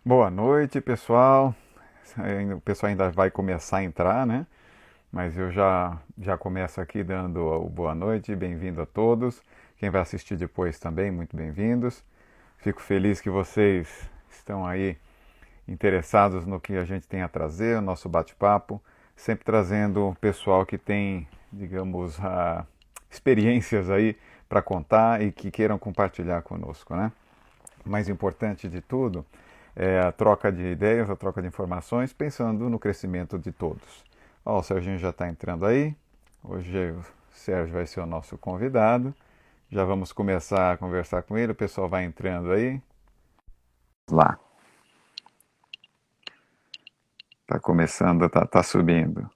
Boa noite, pessoal. O pessoal ainda vai começar a entrar, né? Mas eu já começo aqui dando o boa noite, bem-vindo a todos. Quem vai assistir depois também, muito bem-vindos. Fico feliz que vocês estão aí interessados no que a gente tem a trazer, o nosso bate-papo, sempre trazendo o pessoal que tem, digamos, experiências aí para contar e que queiram compartilhar conosco, né? O mais importante de tudo é a troca de ideias, a troca de informações, pensando no crescimento de todos. Ó, o Serginho já está entrando aí. Hoje o Sérgio vai ser o nosso convidado. Já vamos começar a conversar com ele. O pessoal vai entrando aí. Lá. Tá começando, tá subindo.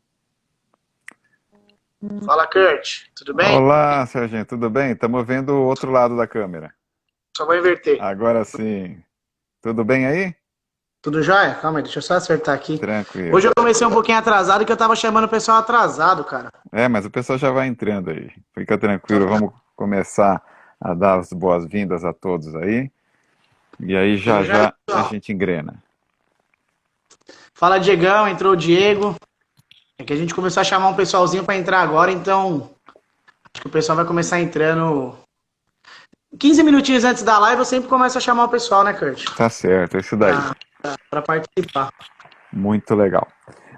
Fala, Kurt. Tudo bem? Olá, Serginho, tudo bem? Estamos vendo o outro lado da câmera. Só vou inverter. Agora sim. Tudo bem aí? Tudo jóia? Calma aí, deixa eu só acertar aqui. Tranquilo. Hoje eu comecei um pouquinho atrasado que eu tava chamando o pessoal atrasado, cara. É, mas o pessoal já vai entrando aí. Fica Só tranquilo, pra- vamos começar a dar as boas-vindas a todos aí. E aí já Tudo jóia, já a pessoal? gente engrena. Fala, Diegão. Entrou o Diego. É que a gente começou a chamar um pessoalzinho pra entrar agora, então acho que o pessoal vai começar entrando 15 minutinhos antes da live. Eu sempre começo a chamar o pessoal, né, Kurt? Tá certo, é isso daí. Pra, pra participar. Muito legal.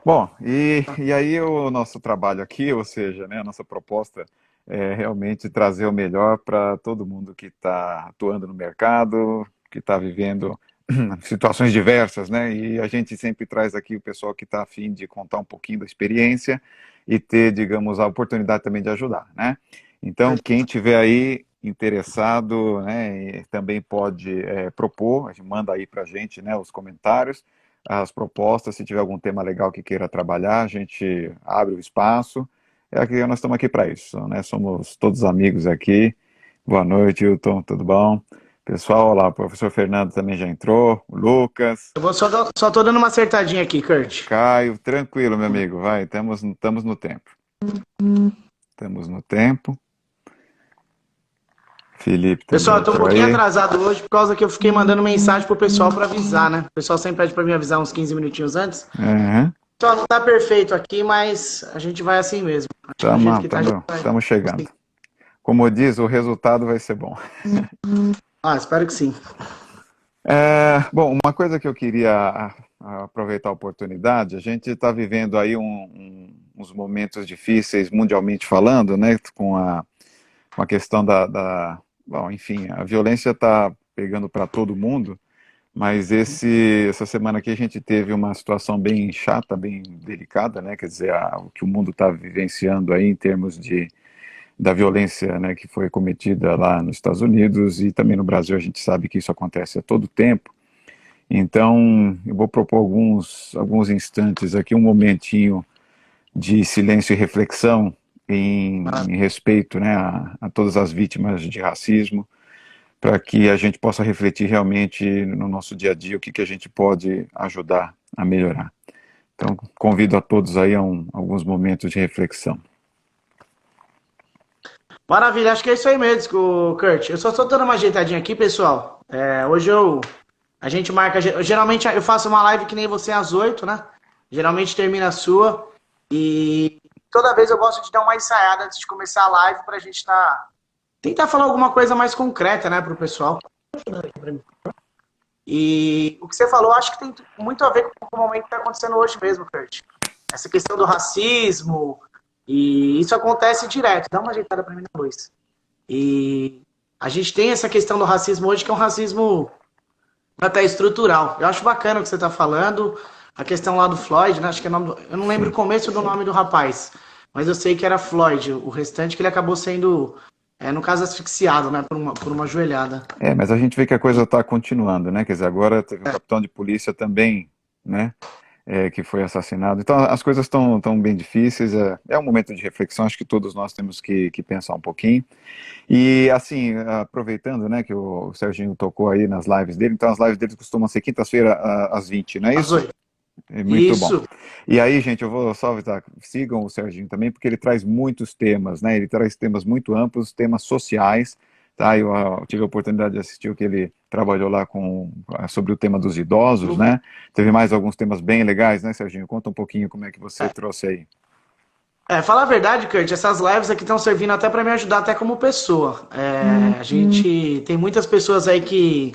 Bom, e aí o nosso trabalho aqui, ou seja, né, a nossa proposta é realmente trazer o melhor para todo mundo que está atuando no mercado, que está vivendo situações diversas, né? E a gente sempre traz aqui o pessoal que está a fim de contar um pouquinho da experiência e ter, digamos, a oportunidade também de ajudar, né? Então, quem tiver aí interessado, né, também pode propor, a gente manda aí para a gente, né, os comentários, as propostas, se tiver algum tema legal que queira trabalhar, a gente abre o espaço. É aqui, nós estamos aqui para isso, né? Somos todos amigos aqui. Boa noite, Hilton, tudo bom? Pessoal, olá, o professor Fernando também já entrou, o Lucas, Eu vou só tô dando uma acertadinha aqui, Kurt. Caio, tranquilo, meu amigo, vai, estamos no tempo. Estamos no tempo. Felipe Pessoal, também eu tô um entrou pouquinho aí. atrasado hoje por causa que eu fiquei mandando mensagem pro pessoal pra avisar, né? O pessoal sempre pede pra me avisar uns 15 minutinhos antes. Uhum. Pessoal, não tá perfeito aqui, mas a gente vai assim mesmo. Acho que do jeito que tá, a gente vai Estamos chegando. conseguir. Como diz, o resultado vai ser bom. Ah, espero que sim. Bom, uma coisa que eu queria aproveitar a oportunidade, a gente está vivendo aí uns momentos difíceis mundialmente falando, né, com a questão bom, enfim, a violência está pegando para todo mundo, mas essa semana aqui a gente teve uma situação bem chata, bem delicada, né, quer dizer, o que o mundo está vivenciando aí em termos da violência, né, que foi cometida lá nos Estados Unidos e também no Brasil a gente sabe que isso acontece a todo tempo. Então, eu vou propor alguns instantes aqui, um momentinho de silêncio e reflexão em respeito, né, a todas as vítimas de racismo, para que a gente possa refletir realmente no nosso dia a dia o que a gente pode ajudar a melhorar. Então, convido a todos aí a alguns momentos de reflexão. Maravilha, acho que é isso aí mesmo, Kurt. Eu só tô dando uma ajeitadinha aqui, pessoal. A gente marca, geralmente eu faço uma live que nem você às 8, né? Geralmente termina a sua. E toda vez eu gosto de dar uma ensaiada antes de começar a live pra gente tentar falar alguma coisa mais concreta, né, pro pessoal. E o que você falou, acho que tem muito a ver com o momento que está acontecendo hoje mesmo, Kurt. Essa questão do racismo, e isso acontece direto. Dá uma ajeitada para mim na luz. E a gente tem essa questão do racismo hoje, que é um racismo até estrutural. Eu acho bacana o que você está falando. A questão lá do Floyd, né? Acho que é eu não lembro o Sim. começo do nome do rapaz, mas eu sei que era Floyd. O restante que ele acabou sendo, no caso, asfixiado, né? Por uma joelhada. Mas a gente vê que a coisa está continuando, né? Quer dizer, agora teve um capitão de polícia também, né? Que foi assassinado. Então as coisas estão bem difíceis. É um momento de reflexão. Acho que todos nós temos que pensar um pouquinho. E assim, aproveitando, né, que o Serginho tocou aí nas lives dele. Então as lives dele costumam ser quinta-feira às 20, não é Às isso? 8. É muito bom. Isso. E aí, gente, eu vou só avisar, sigam o Serginho também, porque ele traz muitos temas, né? Ele traz temas muito amplos, temas sociais. tá? Eu tive a oportunidade de assistir o que ele trabalhou lá sobre o tema dos idosos, né? Teve mais alguns temas bem legais, né, Serginho? Conta um pouquinho como é que você trouxe aí. Falar a verdade, Kurt, essas lives aqui estão servindo até para me ajudar até como pessoa. A gente tem muitas pessoas aí que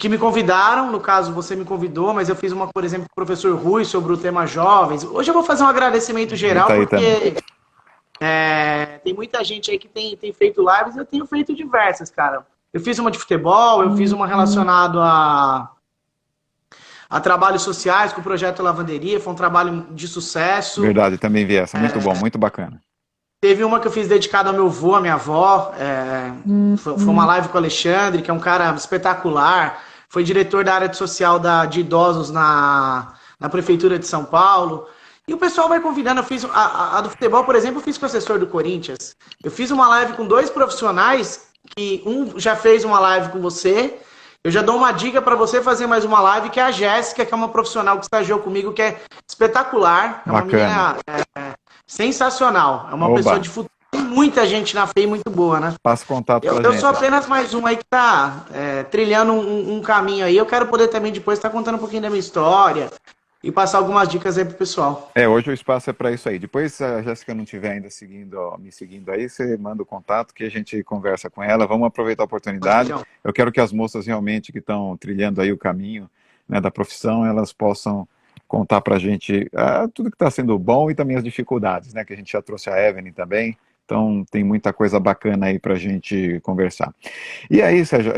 me convidaram, no caso você me convidou, mas eu fiz uma, por exemplo, com o professor Rui sobre o tema jovens. Hoje eu vou fazer um agradecimento Ele tá geral, aí também. porque tem muita gente aí que tem feito lives, eu tenho feito diversas, cara. Eu fiz uma de futebol, eu fiz uma relacionada a trabalhos sociais com o projeto Lavanderia, foi um trabalho de sucesso. Verdade, também vi essa. Muito bom, muito bacana. Teve uma que eu fiz dedicada ao meu avô, à minha avó. Foi uma live com o Alexandre, que é um cara espetacular. Foi diretor da área de social de idosos na Prefeitura de São Paulo. E o pessoal vai convidando. Eu fiz a do futebol, por exemplo, eu fiz com o assessor do Corinthians. Eu fiz uma live com 2 profissionais, que um já fez uma live com você. Eu já dou uma dica para você fazer mais uma live, que é a Jéssica, que é uma profissional que estagiou comigo, que é espetacular. É uma Bacana. menina sensacional. É uma Oba. pessoa de futuro. Tem muita gente na FEI muito boa, né? Passa contato pra Eu gente. sou apenas mais um aí que tá trilhando um caminho aí. Eu quero poder também depois estar contando um pouquinho da minha história e passar algumas dicas aí pro pessoal. Hoje o espaço é para isso aí. Depois, se a Jéssica não estiver ainda me seguindo aí, você manda o contato que a gente conversa com ela. Vamos aproveitar a oportunidade. Eu quero que as moças realmente que estão trilhando aí o caminho, né, da profissão, elas possam contar para a gente tudo que está sendo bom e também as dificuldades, né? Que a gente já trouxe a Evelyn também. Então, tem muita coisa bacana aí para a gente conversar. E aí, Sérgio,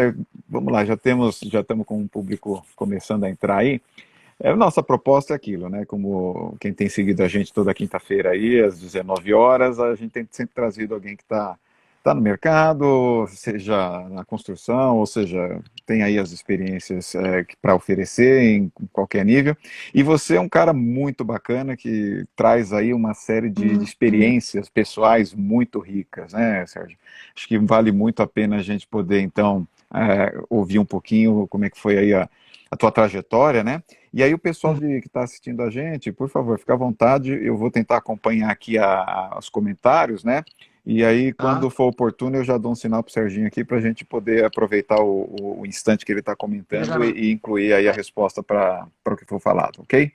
vamos lá, já estamos com um público começando a entrar aí. Nossa proposta é aquilo, né? Como quem tem seguido a gente toda quinta-feira aí, às 19 horas, a gente tem sempre trazido alguém que tá no mercado, seja na construção, ou seja, tem aí as experiências para oferecer em qualquer nível. E você é um cara muito bacana que traz aí uma série de experiências pessoais muito ricas, né, Sérgio? Acho que vale muito a pena a gente poder, então, ouvir um pouquinho como é que foi aí a tua trajetória, né? E aí o pessoal que está assistindo a gente, por favor, fica à vontade, eu vou tentar acompanhar aqui os comentários, né? E aí, quando for oportuno, eu já dou um sinal para o Serginho aqui para a gente poder aproveitar o instante que ele está comentando e incluir aí a resposta para o que for falado, ok?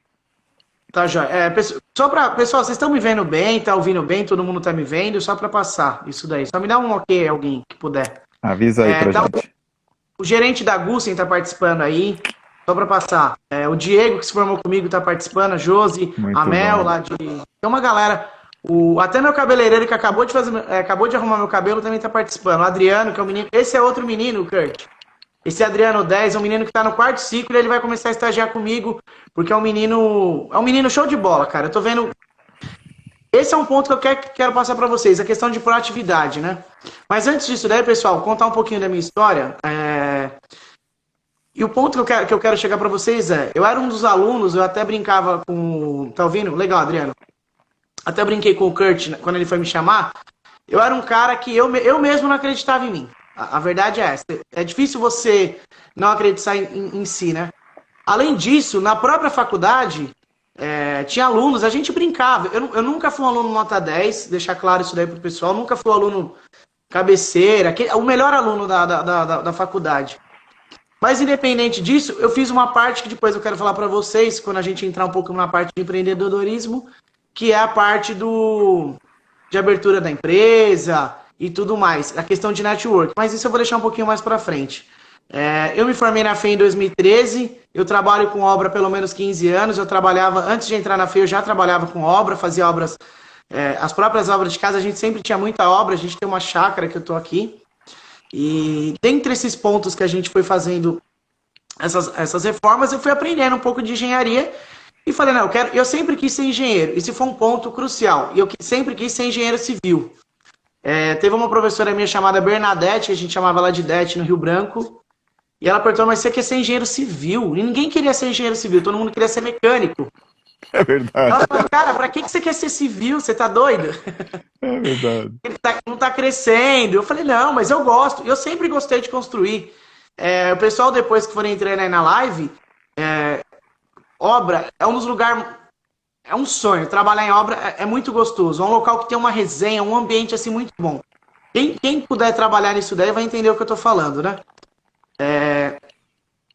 Tá, joia. Pessoal, vocês estão me vendo bem, tá ouvindo bem, todo mundo tá me vendo, só para passar isso daí. Só me dá um ok, alguém que puder. Avisa aí pra gente. O gerente da Gussen tá participando aí. Só para passar. O Diego, que se formou comigo, tá participando. A Josi, a Mel, lá de... Tem uma galera. Até meu cabeleireiro, que acabou de arrumar meu cabelo, também tá participando. O Adriano, que é um menino... Esse é outro menino, Kurt. Esse Adriano 10 é um menino que tá no 4º ciclo e ele vai começar a estagiar comigo, porque é um menino show de bola, cara. Eu tô vendo... Esse é um ponto que eu quero passar para vocês, a questão de proatividade, né? Mas antes disso daí, pessoal, contar um pouquinho da minha história... E o ponto que eu quero chegar para vocês eu era um dos alunos, eu até brincava com... Tá ouvindo? Legal, Adriano. Até brinquei com o Kurt quando ele foi me chamar. Eu era um cara que eu mesmo não acreditava em mim. A verdade é essa. É difícil você não acreditar em si, né? Além disso, na própria faculdade, tinha alunos, a gente brincava. Eu nunca fui um aluno nota 10, deixar claro isso daí pro pessoal. Nunca fui um aluno cabeceira, o melhor aluno da faculdade. Mas independente disso, eu fiz uma parte que depois eu quero falar para vocês, quando a gente entrar um pouco na parte de empreendedorismo, que é a parte de abertura da empresa e tudo mais, a questão de network. Mas isso eu vou deixar um pouquinho mais para frente. Eu me formei na FEI em 2013, eu trabalho com obra há pelo menos 15 anos, antes de entrar na FEI eu já trabalhava com obra, fazia obras, as próprias obras de casa, a gente sempre tinha muita obra, a gente tem uma chácara que eu estou aqui. E dentre esses pontos que a gente foi fazendo essas reformas, eu fui aprendendo um pouco de engenharia e falei, não, eu sempre quis ser engenheiro. Esse foi um ponto crucial. E eu sempre quis ser engenheiro civil. Teve uma professora minha chamada Bernadette, que a gente chamava ela de Dete no Rio Branco, e ela perguntou, mas você quer ser engenheiro civil? E ninguém queria ser engenheiro civil, todo mundo queria ser mecânico. É verdade. Ela falou, cara, pra que você quer ser civil? Você tá doido? É verdade. Ele não tá crescendo. Eu falei, não, mas eu gosto. Eu sempre gostei de construir. O pessoal, depois que forem entrando aí na live, obra é um dos lugares... É um sonho. Trabalhar em obra é muito gostoso. É um local que tem uma resenha, um ambiente assim muito bom. Quem puder trabalhar nisso daí vai entender o que eu tô falando, né?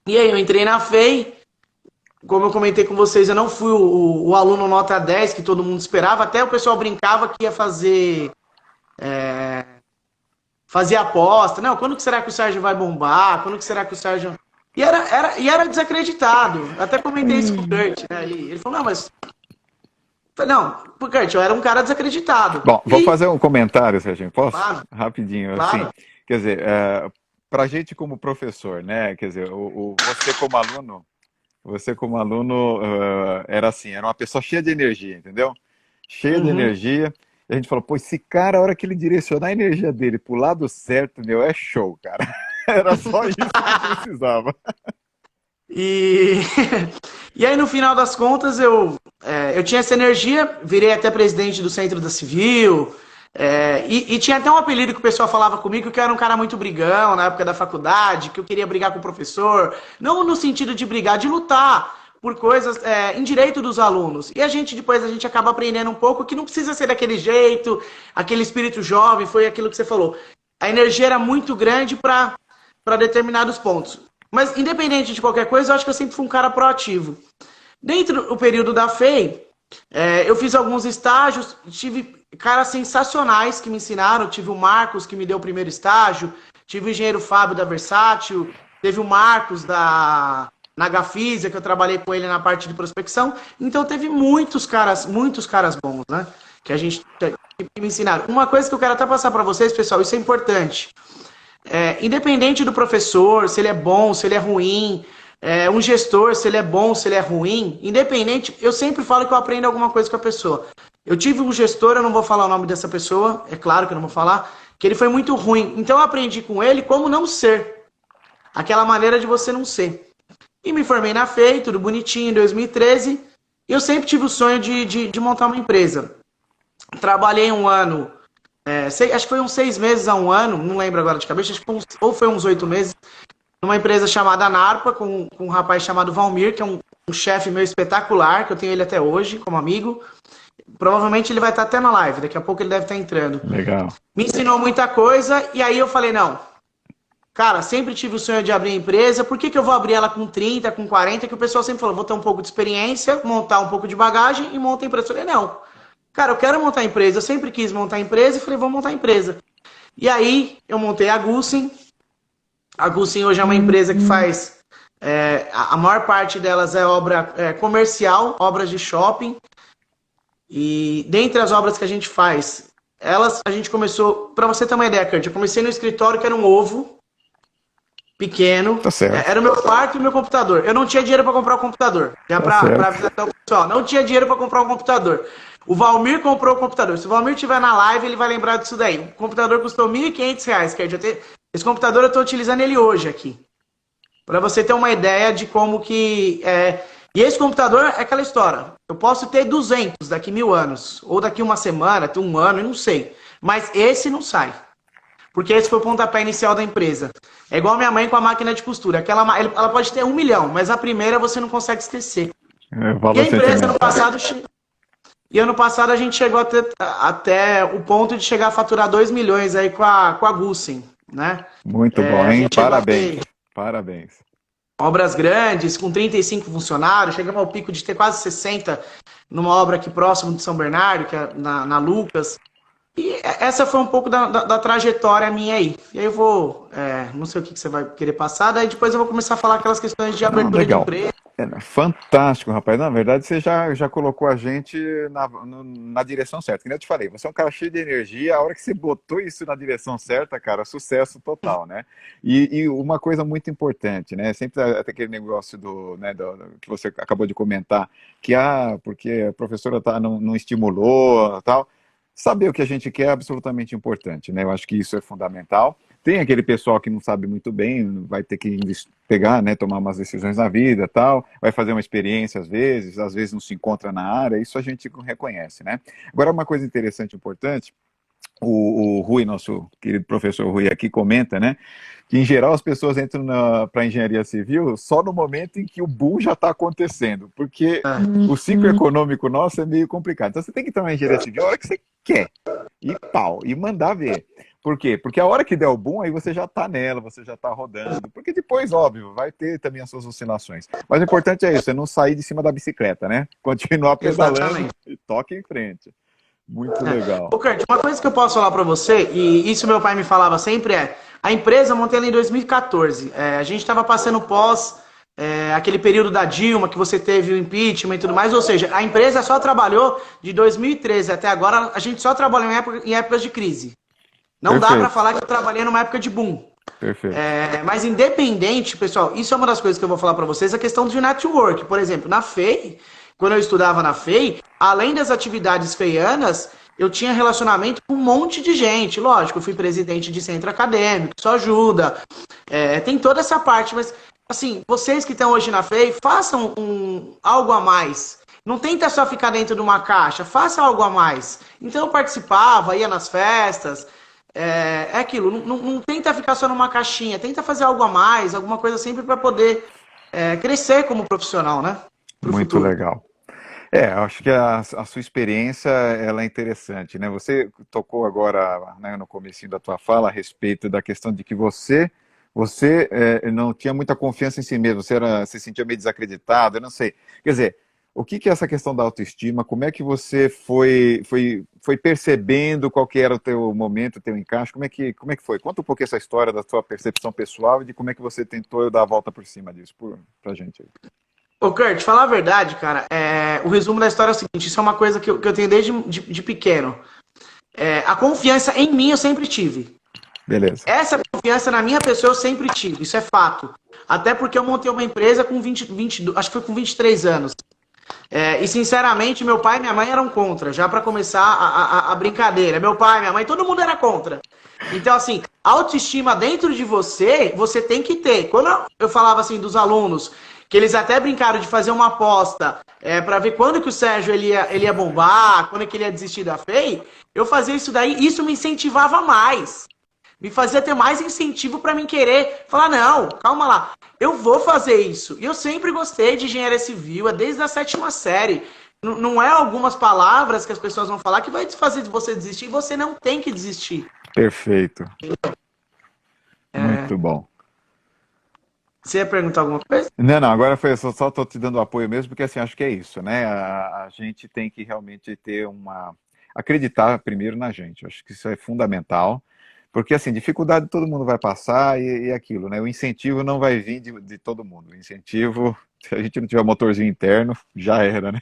E aí eu entrei na FEI, como eu comentei com vocês, eu não fui o aluno nota 10 que todo mundo esperava, até o pessoal brincava que ia fazer aposta. Não, quando que será que o Sérgio vai bombar? Quando que será que o Sérgio... E era desacreditado. Até comentei isso com o Kurt, né? Ele falou, não, mas... Não, Kurt, eu era um cara desacreditado. Bom, vou fazer um comentário, Serginho, posso? Claro, Rapidinho, claro. assim, quer dizer, para a gente como professor, né, quer dizer, você como aluno era assim, era uma pessoa cheia de energia, entendeu? Cheia de Uhum. energia, e a gente falou, pô, esse cara, a hora que ele direcionar a energia dele pro lado certo, meu, é show, cara. Era só isso que precisava. E, e aí, no final das contas, eu tinha essa energia, virei até presidente do Centro da Civil, e tinha até um apelido que o pessoal falava comigo, que eu era um cara muito brigão na época da faculdade, que eu queria brigar com o professor, não no sentido de brigar, de lutar por coisas em direito dos alunos. E depois a gente acaba aprendendo um pouco que não precisa ser daquele jeito, aquele espírito jovem, foi aquilo que você falou. A energia era muito grande para determinados pontos. Mas, independente de qualquer coisa, eu acho que eu sempre fui um cara proativo. Dentro do período da FEI, eu fiz alguns estágios, tive caras sensacionais que me ensinaram. Tive o Marcos, que me deu o primeiro estágio, tive o engenheiro Fábio da Versátil, teve o Marcos na Gafisa, que eu trabalhei com ele na parte de prospecção. Então, teve muitos caras bons, né? Que me ensinaram. Uma coisa que eu quero até passar para vocês, pessoal, isso é importante. Independente do professor, se ele é bom, se ele é ruim, um gestor, se ele é bom, se ele é ruim, independente, eu sempre falo que eu aprendo alguma coisa com a pessoa. Eu tive um gestor, eu não vou falar o nome dessa pessoa, é claro que eu não vou falar, que ele foi muito ruim. Então eu aprendi com ele como não ser. Aquela maneira de você não ser. E me formei na FEI, tudo bonitinho, em 2013. E eu sempre tive o sonho de montar uma empresa. Trabalhei um ano... acho que foi uns 6 meses a um ano, não lembro agora de cabeça, acho que ou foi uns 8 meses, numa empresa chamada Narpa, com um rapaz chamado Valmir, que é um chefe meu espetacular, que eu tenho ele até hoje como amigo. Provavelmente ele vai estar até na live, daqui a pouco ele deve estar entrando. Legal. Me ensinou muita coisa, e aí eu falei, não, cara, sempre tive o sonho de abrir a empresa, por que eu vou abrir ela com 30, com 40, que o pessoal sempre falou, vou ter um pouco de experiência, montar um pouco de bagagem e montar a empresa. Eu falei, não. Cara, eu quero montar a empresa, eu sempre quis montar a empresa e falei, vou montar a empresa. E aí eu montei a Gussen. A Gussen hoje é uma empresa que faz, a maior parte delas é obra comercial, obras de shopping. E dentre as obras que a gente faz, a gente começou, para você ter uma ideia, Kurt, eu comecei no escritório que era um ovo pequeno, Tá certo. era o meu quarto e o meu computador. Eu não tinha dinheiro para comprar o computador, já para avisar o pessoal, não tinha dinheiro para comprar um computador. O Valmir comprou o computador. Se o Valmir estiver na live, ele vai lembrar disso daí. O computador custou R$ 1.500, Kurt. Esse computador eu estou utilizando ele hoje aqui, para você ter uma ideia de como que E esse computador é aquela história. Eu posso ter 200 daqui 1000 anos, ou daqui uma semana, até um ano, eu não sei. Mas esse não sai. Porque esse foi o pontapé inicial da empresa. É igual minha mãe com a máquina de costura. Ela pode ter 1 milhão, mas a primeira você não consegue esquecer. E a empresa ano passado a gente chegou até o ponto de chegar a faturar 2 milhões aí com a Gussen, né? Muito bom, hein? Parabéns. Parabéns. Obras grandes, com 35 funcionários, chegamos ao pico de ter quase 60 numa obra aqui próximo de São Bernardo, que é na Lucas. E essa foi um pouco da trajetória minha aí. E aí eu vou, não sei o que você vai querer passar, daí depois eu vou começar a falar aquelas questões de abertura de empresa. Fantástico, rapaz. Na verdade, você já colocou a gente na direção certa. Como eu te falei, você é um cara cheio de energia. A hora que você botou isso na direção certa, cara, sucesso total, né? E uma coisa muito importante, né? Sempre até aquele negócio que você acabou de comentar, que porque a professora não estimulou, tal. Saber o que a gente quer é absolutamente importante, né? Eu acho que isso é fundamental. Tem aquele pessoal que não sabe muito bem, vai ter que pegar, né, tomar umas decisões na vida, tal, vai fazer uma experiência às vezes não se encontra na área, isso a gente reconhece, né? Agora, uma coisa interessante e importante, o Rui, nosso querido professor Rui aqui, comenta, né, que em geral as pessoas entram para a engenharia civil só no momento em que o boom já está acontecendo, porque o ciclo econômico nosso é meio complicado. Então você tem que entrar na engenharia civil a hora que você quer, e pau, e mandar ver. Por quê? Porque a hora que der o boom, aí você já está nela, você já está rodando. Porque depois, óbvio, vai ter também as suas oscilações. Mas o importante é isso, é não sair de cima da bicicleta, né? Continuar pedalando Exatamente. e toque em frente. Muito legal. Ô, Kurt, uma coisa que eu posso falar para você, e isso meu pai me falava sempre a empresa eu montei ela em 2014. A gente estava passando pós aquele período da Dilma, que você teve o impeachment e tudo mais, ou seja, a empresa só trabalhou de 2013 até agora, a gente só trabalhou em épocas de crise. Não dá para falar que eu trabalhei numa época de boom. Perfeito. Mas independente, pessoal, isso é uma das coisas que eu vou falar para vocês, a questão de network. Por exemplo, na FEI, quando eu estudava na FEI, além das atividades feianas, eu tinha relacionamento com um monte de gente. Lógico, eu fui presidente de centro acadêmico, isso ajuda. Tem toda essa parte, mas, assim, vocês que estão hoje na FEI, façam algo a mais. Não tenta só ficar dentro de uma caixa, faça algo a mais. Então eu participava, ia nas festas, aquilo, não tenta ficar só numa caixinha, tenta fazer algo a mais, alguma coisa sempre para poder crescer como profissional, né? Muito legal. Eu acho que a sua experiência ela é interessante, né? Você tocou agora, né, no comecinho da tua fala a respeito da questão de que você não tinha muita confiança em si mesmo, você se sentia meio desacreditado, eu não sei. Quer dizer, o que é essa questão da autoestima? Como é que você foi percebendo qual que era o teu momento, o teu encaixe? Como é que foi? Conta um pouco essa história da sua percepção pessoal e de como é que você tentou dar a volta por cima disso pra gente aí. Ô, Kurt, falar a verdade, cara, o resumo da história é o seguinte, isso é uma coisa que eu tenho desde de pequeno. A confiança em mim eu sempre tive. Beleza. Essa confiança na minha pessoa eu sempre tive, isso é fato. Até porque eu montei uma empresa com 20, acho que foi com 23 anos. E sinceramente, meu pai e minha mãe eram contra, já para começar a brincadeira. Meu pai, minha mãe, todo mundo era contra. Então, assim, autoestima dentro de você, você tem que ter. Quando eu falava assim dos alunos, que eles até brincaram de fazer uma aposta para ver quando que o Sérgio ele ia bombar, quando que ele ia desistir da FEI, eu fazia isso daí, isso me incentivava mais. Me fazia ter mais incentivo para mim querer falar, não, calma lá, eu vou fazer isso. E eu sempre gostei de engenharia civil, desde a 7ª série. Não é algumas palavras que as pessoas vão falar que vai fazer de você desistir, e você não tem que desistir. Perfeito. Muito bom. Você ia perguntar alguma coisa? Não, agora foi só estou te dando apoio mesmo, porque assim, acho que é isso, né? A gente tem que realmente ter acreditar primeiro na gente, acho que isso é fundamental, porque assim, dificuldade todo mundo vai passar e aquilo, né? O incentivo não vai vir de todo mundo, o incentivo, se a gente não tiver motorzinho interno, já era, né?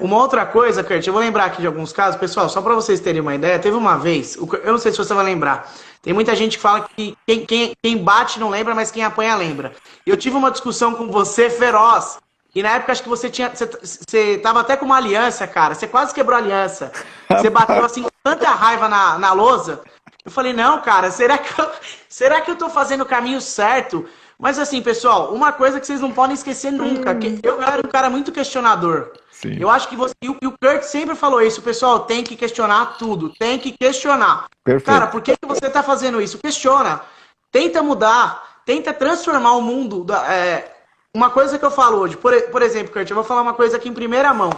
Uma outra coisa, Kurt, eu vou lembrar aqui de alguns casos, pessoal, só para vocês terem uma ideia, teve uma vez, eu não sei se você vai lembrar, tem muita gente que fala que quem bate não lembra, mas quem apanha lembra. Eu tive uma discussão com você feroz, e na época acho que você tava até com uma aliança, cara, você quase quebrou a aliança, você bateu assim com tanta raiva na lousa, eu falei, não, cara, será que eu tô fazendo o caminho certo? Mas assim, pessoal, uma coisa que vocês não podem esquecer nunca, que eu era um cara muito questionador. Sim. Eu acho que e o Kurt sempre falou isso, pessoal, tem que questionar tudo, tem que questionar. Perfeito. Cara, por que você está fazendo isso? Questiona, tenta mudar, tenta transformar o mundo. Uma coisa que eu falo hoje, por exemplo, Kurt, eu vou falar uma coisa aqui em primeira mão.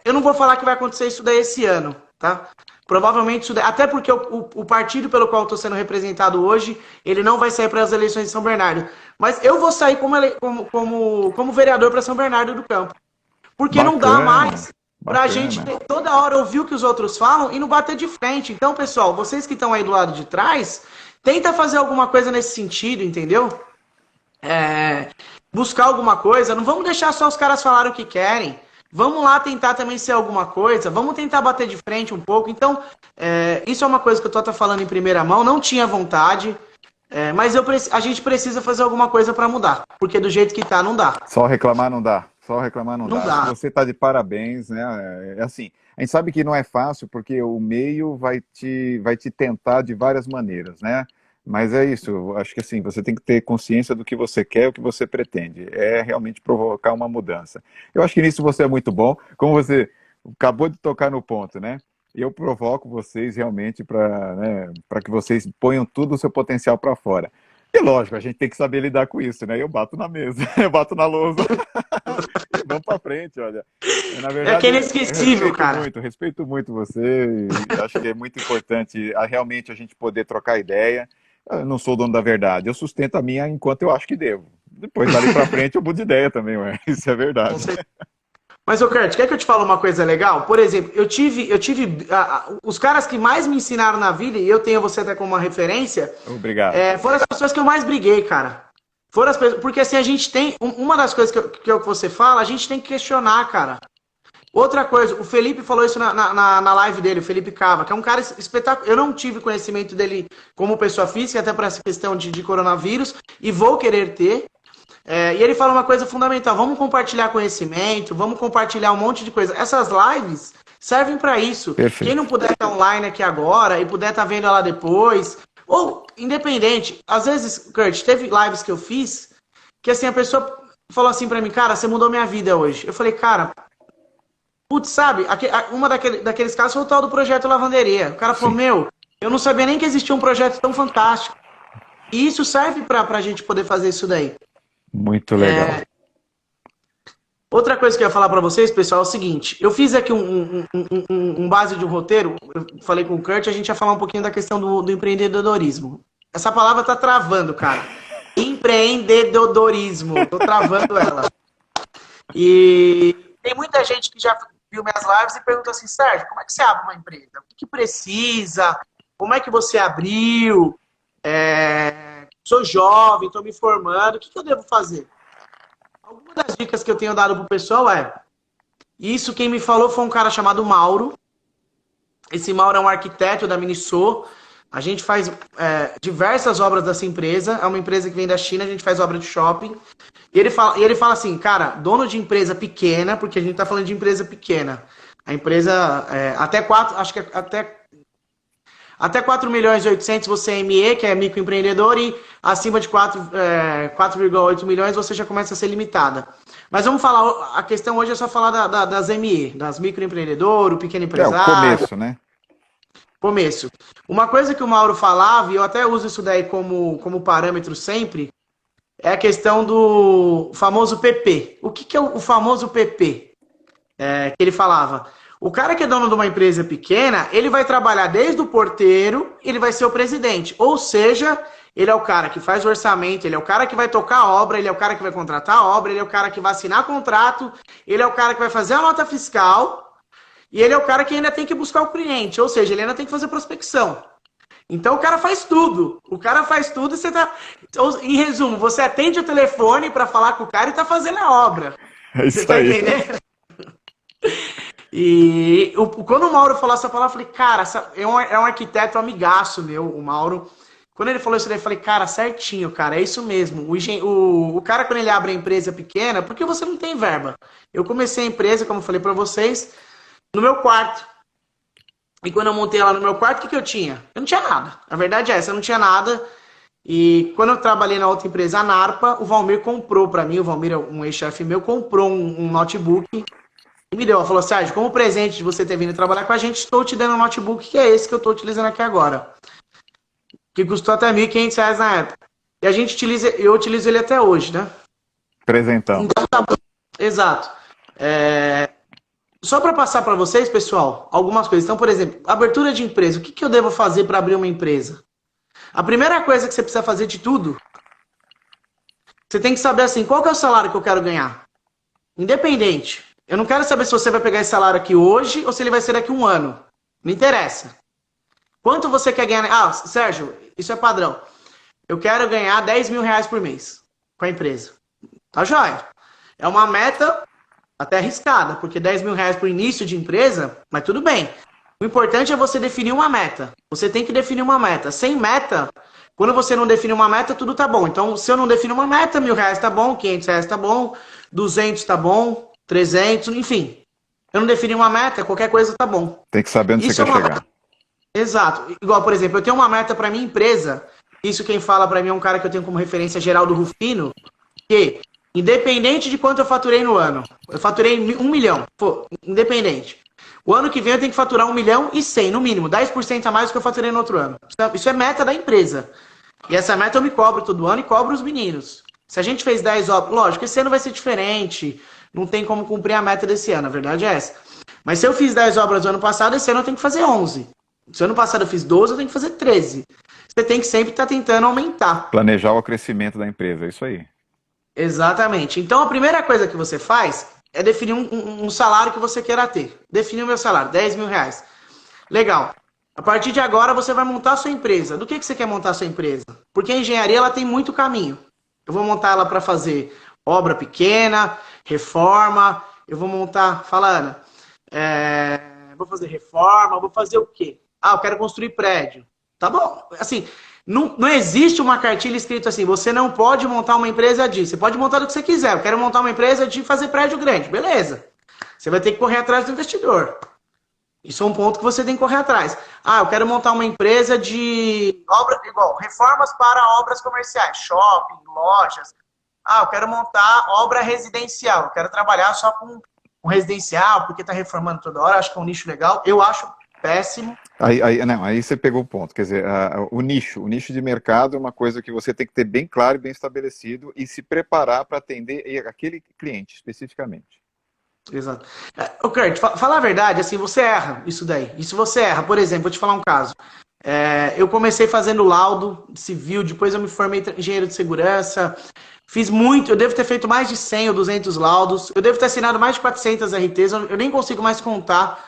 Eu não vou falar que vai acontecer isso daí esse ano, tá? Provavelmente isso daí, até porque o partido pelo qual eu estou sendo representado hoje, ele não vai sair para as eleições de São Bernardo. Mas eu vou sair como vereador para São Bernardo do Campo. Porque bacana, não dá mais pra gente toda hora ouvir o que os outros falam e não bater de frente. Então, pessoal, vocês que estão aí do lado de trás, tenta fazer alguma coisa nesse sentido, entendeu? Buscar alguma coisa. Não vamos deixar só os caras falarem o que querem. Vamos lá tentar também ser alguma coisa. Vamos tentar bater de frente um pouco. Então, isso é uma coisa que eu tô falando em primeira mão. Não tinha vontade. Mas a gente precisa fazer alguma coisa para mudar. Porque do jeito que tá, não dá. Só reclamar não dá. Só reclamar não dá. Você está de parabéns, né? Assim, a gente sabe que não é fácil porque o meio vai te tentar de várias maneiras, né? Mas é isso, eu acho que assim, você tem que ter consciência do que você quer, o que você pretende. É realmente provocar uma mudança. Eu acho que nisso você é muito bom, como você acabou de tocar no ponto, né? Eu provoco vocês realmente para que vocês ponham tudo o seu potencial para fora. E lógico, a gente tem que saber lidar com isso, né? Eu bato na mesa, eu bato na lousa. Vamos para frente, olha. Na É que é verdade, inesquecível, cara. respeito muito você e acho que é muito importante realmente a gente poder trocar ideia. Eu não sou dono da verdade, eu sustento a minha enquanto eu acho que devo. Depois, dali para frente, eu mudo de ideia também, ué. Isso é Com verdade. certeza. Mas, ô Kurt, quer que eu te fale uma coisa legal? Por exemplo, os caras que mais me ensinaram na vida, e eu tenho você até como uma referência, Obrigado. foram as pessoas que eu mais briguei, cara. Foram as pessoas, porque assim, a gente tem, uma das coisas que você fala, a gente tem que questionar, cara. Outra coisa, o Felipe falou isso na live dele, o Felipe Cava, que é um cara espetacular. Eu não tive conhecimento dele como pessoa física, até por essa questão de coronavírus, e vou querer ter. E ele fala uma coisa fundamental: vamos compartilhar conhecimento, vamos compartilhar um monte de coisa. Essas lives servem para isso. Perfeito. Quem não puder estar online aqui agora e puder estar vendo ela depois, ou independente, às vezes, Kurt, teve lives que eu fiz que assim a pessoa falou assim para mim: cara, você mudou minha vida hoje. Eu falei: cara, putz, sabe, uma daqueles casos foi o tal do projeto Lavanderia. O cara falou: Sim. meu, eu não sabia nem que existia um projeto tão fantástico. E isso serve para a gente poder fazer isso daí. Muito legal. Outra coisa que eu ia falar para vocês, pessoal, é o seguinte: eu fiz aqui um base de um roteiro, eu falei com o Kurt, a gente ia falar um pouquinho da questão do empreendedorismo. Essa palavra tá travando, cara. Empreendedorismo, tô travando ela. E tem muita gente que já viu minhas lives e pergunta assim: Sérgio, como é que você abre uma empresa? O que precisa? Como é que você abriu? Sou jovem, estou me formando, o que eu devo fazer? Algumas das dicas que eu tenho dado pro pessoal isso quem me falou foi um cara chamado Mauro. Esse Mauro é um arquiteto da Miniso. A gente faz diversas obras dessa empresa. É uma empresa que vem da China, a gente faz obra de shopping. E ele fala assim, cara, dono de empresa pequena, porque a gente tá falando de empresa pequena. A empresa, até 4 milhões e 800 você é ME, que é microempreendedor, e acima de 4,8 milhões você já começa a ser limitada. Mas vamos falar, a questão hoje é só falar das ME, das microempreendedor, o pequeno empresário. O começo, né? Começo. Uma coisa que o Mauro falava, e eu até uso isso daí como parâmetro sempre, é a questão do famoso PP. O que é o famoso PP? Que ele falava: o cara que é dono de uma empresa pequena, ele vai trabalhar desde o porteiro, ele vai ser o presidente. Ou seja, ele é o cara que faz o orçamento, ele é o cara que vai tocar a obra, ele é o cara que vai contratar a obra, ele é o cara que vai assinar contrato, ele é o cara que vai fazer a nota fiscal, e ele é o cara que ainda tem que buscar o cliente. Ou seja, ele ainda tem que fazer prospecção. Então o cara faz tudo. O cara faz tudo e você tá... Em resumo, você atende o telefone para falar com o cara e tá fazendo a obra. É isso você tá aí. entendendo? E quando o Mauro falou essa palavra, eu falei: cara, é um arquiteto amigaço meu, o Mauro. Quando ele falou isso daí, eu falei: cara, certinho, cara, é isso mesmo. O cara, quando ele abre a empresa pequena, porque você não tem verba. Eu comecei a empresa, como eu falei pra vocês, no meu quarto. E quando eu montei ela no meu quarto, o que eu tinha? Eu não tinha nada. A verdade é essa, eu não tinha nada. E quando eu trabalhei na outra empresa, a Narpa, o Valmir comprou pra mim, o Valmir é um ex-chefe meu, comprou um notebook e me deu. Ela falou: Sérgio, como presente de você ter vindo trabalhar com a gente, estou te dando um notebook, que é esse que eu estou utilizando aqui agora. Que custou até R$ 1.500 na época. E eu utilizo ele até hoje, né? Presentão. Então tá bom. Exato. Só para passar para vocês, pessoal, algumas coisas. Então, por exemplo, abertura de empresa. O que eu devo fazer para abrir uma empresa? A primeira coisa que você precisa fazer de tudo, você tem que saber assim: qual que é o salário que eu quero ganhar? Independente. Eu não quero saber se você vai pegar esse salário aqui hoje ou se ele vai ser daqui a um ano. Não interessa. Quanto você quer ganhar? Ah, Sérgio, isso é padrão. Eu quero ganhar R$ 10.000 por mês com a empresa. Tá joia. É uma meta até arriscada, porque R$ 10.000 por início de empresa, mas tudo bem. O importante é você definir uma meta. Você tem que definir uma meta. Sem meta, quando você não define uma meta, tudo tá bom. Então, se eu não defino uma meta, R$ 1.000 tá bom, R$ 500 tá bom, 200 tá bom, 300, enfim. Eu não defini uma meta, qualquer coisa tá bom. Tem que saber onde você quer chegar. Exato. Igual, por exemplo, eu tenho uma meta para minha empresa. Isso quem fala para mim é um cara que eu tenho como referência, Geraldo Rufino, que independente de quanto eu faturei no ano, eu faturei 1 milhão, pô, independente. O ano que vem eu tenho que faturar 1.100.000 no mínimo, 10% a mais do que eu faturei no outro ano. Isso é meta da empresa. E essa meta eu me cobro todo ano e cobro os meninos. Se a gente fez 10 obras, lógico, esse ano vai ser diferente, não tem como cumprir a meta desse ano, a verdade é essa. Mas se eu fiz 10 obras no ano passado, esse ano eu tenho que fazer 11. Se ano passado eu fiz 12, eu tenho que fazer 13. Você tem que sempre estar tentando aumentar. Planejar o crescimento da empresa, é isso aí. Exatamente. Então a primeira coisa que você faz é definir um salário que você queira ter. Definir o meu salário, 10 mil reais. Legal. A partir de agora você vai montar a sua empresa. Do que você quer montar a sua empresa? Porque a engenharia ela tem muito caminho. Eu vou montar ela para fazer obra pequena, reforma. Eu vou montar, fala Ana, vou fazer reforma, vou fazer o quê? Ah, eu quero construir prédio. Tá bom. Assim, não existe uma cartilha escrita assim, você não pode montar uma empresa disso. Você pode montar do que você quiser. Eu quero montar uma empresa de fazer prédio grande. Beleza. Você vai ter que correr atrás do investidor. Isso é um ponto que você tem que correr atrás. Ah, eu quero montar uma empresa de obra, igual, reformas para obras comerciais, shopping, lojas. Ah, eu quero montar obra residencial. Eu quero trabalhar só com residencial, porque está reformando toda hora. Acho que é um nicho legal. Eu acho péssimo. Aí você pegou o ponto. Quer dizer, o nicho de mercado é uma coisa que você tem que ter bem claro e bem estabelecido e se preparar para atender aquele cliente especificamente. Exato. Ô, Kurt, fala a verdade, assim, você erra isso daí. Isso você erra. Por exemplo, vou te falar um caso. Eu comecei fazendo laudo civil, depois eu me formei engenheiro de segurança, fiz muito, eu devo ter feito mais de 100 ou 200 laudos, eu devo ter assinado mais de 400 RTs, eu nem consigo mais contar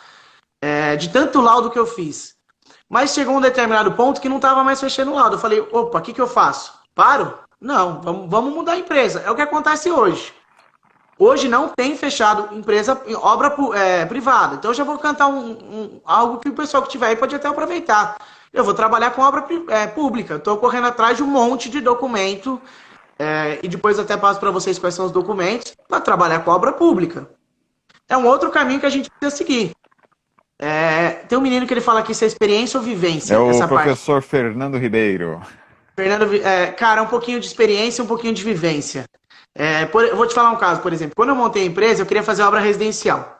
de tanto laudo que eu fiz. Mas chegou um determinado ponto que não estava mais fechando o laudo. Eu falei, opa, o que eu faço? Paro? Não, vamos mudar a empresa. É o que acontece hoje. Hoje não tem fechado empresa, obra privada. Então eu já vou cantar algo que o pessoal que tiver aí pode até aproveitar. Eu vou trabalhar com obra pública. Estou correndo atrás de um monte de documento e depois até passo para vocês quais são os documentos para trabalhar com obra pública. É um outro caminho que a gente precisa seguir. Tem um menino que ele fala aqui se é experiência ou vivência. É o professor Fernando Ribeiro. Fernando, cara, um pouquinho de experiência, um pouquinho de vivência. Eu vou te falar um caso, por exemplo. Quando eu montei a empresa, eu queria fazer obra residencial.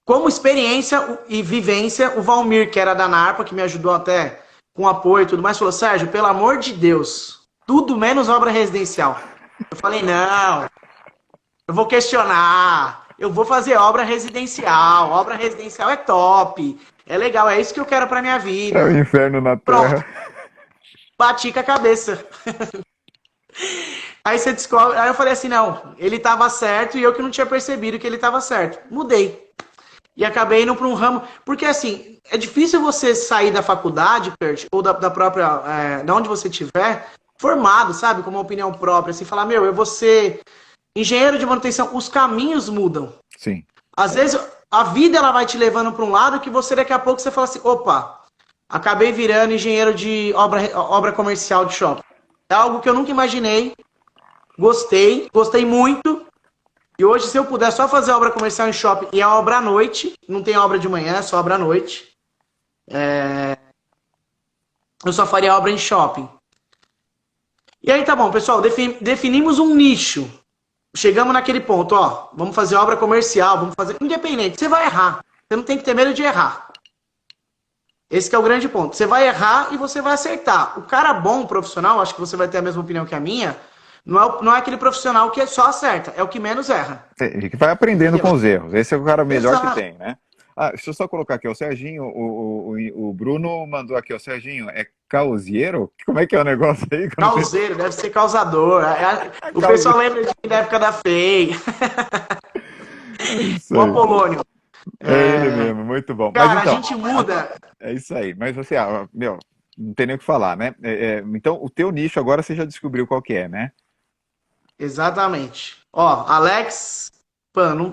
Como experiência e vivência, o Valmir, que era da NARPA, que me ajudou até com apoio e tudo mais, falou, Sérgio, pelo amor de Deus, tudo menos obra residencial. Eu falei, não, eu vou questionar, eu vou fazer obra residencial é top, é legal, é isso que eu quero pra minha vida. É o inferno na terra. Pronto, bati com a cabeça. Aí você descobre, aí eu falei assim, não, ele estava certo e eu que não tinha percebido que ele estava certo. Mudei. E acabei indo para um ramo, porque assim, é difícil você sair da faculdade, Kurt, ou da própria, da onde você estiver, formado, sabe, com uma opinião própria, assim, falar, eu vou ser engenheiro de manutenção, os caminhos mudam. Sim. Às vezes, a vida ela vai te levando para um lado que você daqui a pouco você fala assim, opa, acabei virando engenheiro de obra comercial de shopping. É algo que eu nunca imaginei. Gostei muito. E hoje, se eu puder só fazer obra comercial em shopping e a obra à noite, não tem obra de manhã, é só obra à noite. Eu só faria obra em shopping. E aí tá bom, pessoal, definimos um nicho. Chegamos naquele ponto, ó, vamos fazer obra comercial, vamos fazer independente. Você vai errar. Você não tem que ter medo de errar. Esse que é o grande ponto. Você vai errar e você vai acertar. O cara bom, profissional, acho que você vai ter a mesma opinião que a minha, não é aquele profissional que só acerta, é o que menos erra. E que vai aprendendo com os erros. Esse é o cara melhor Exato. que tem, né? Deixa eu só colocar aqui, o Serginho, o Bruno mandou aqui, Serginho, é causeiro? Como é que é o negócio aí? Causeiro, deve ser causador. O pessoal lembra de mim da época da FEI. O Apolônio. É ele mesmo, muito bom. Cara, mas, então, a gente muda. É isso aí, mas você, não tem nem o que falar, né? Então, o teu nicho agora você já descobriu qual que é, né? Exatamente. Ó, Alex,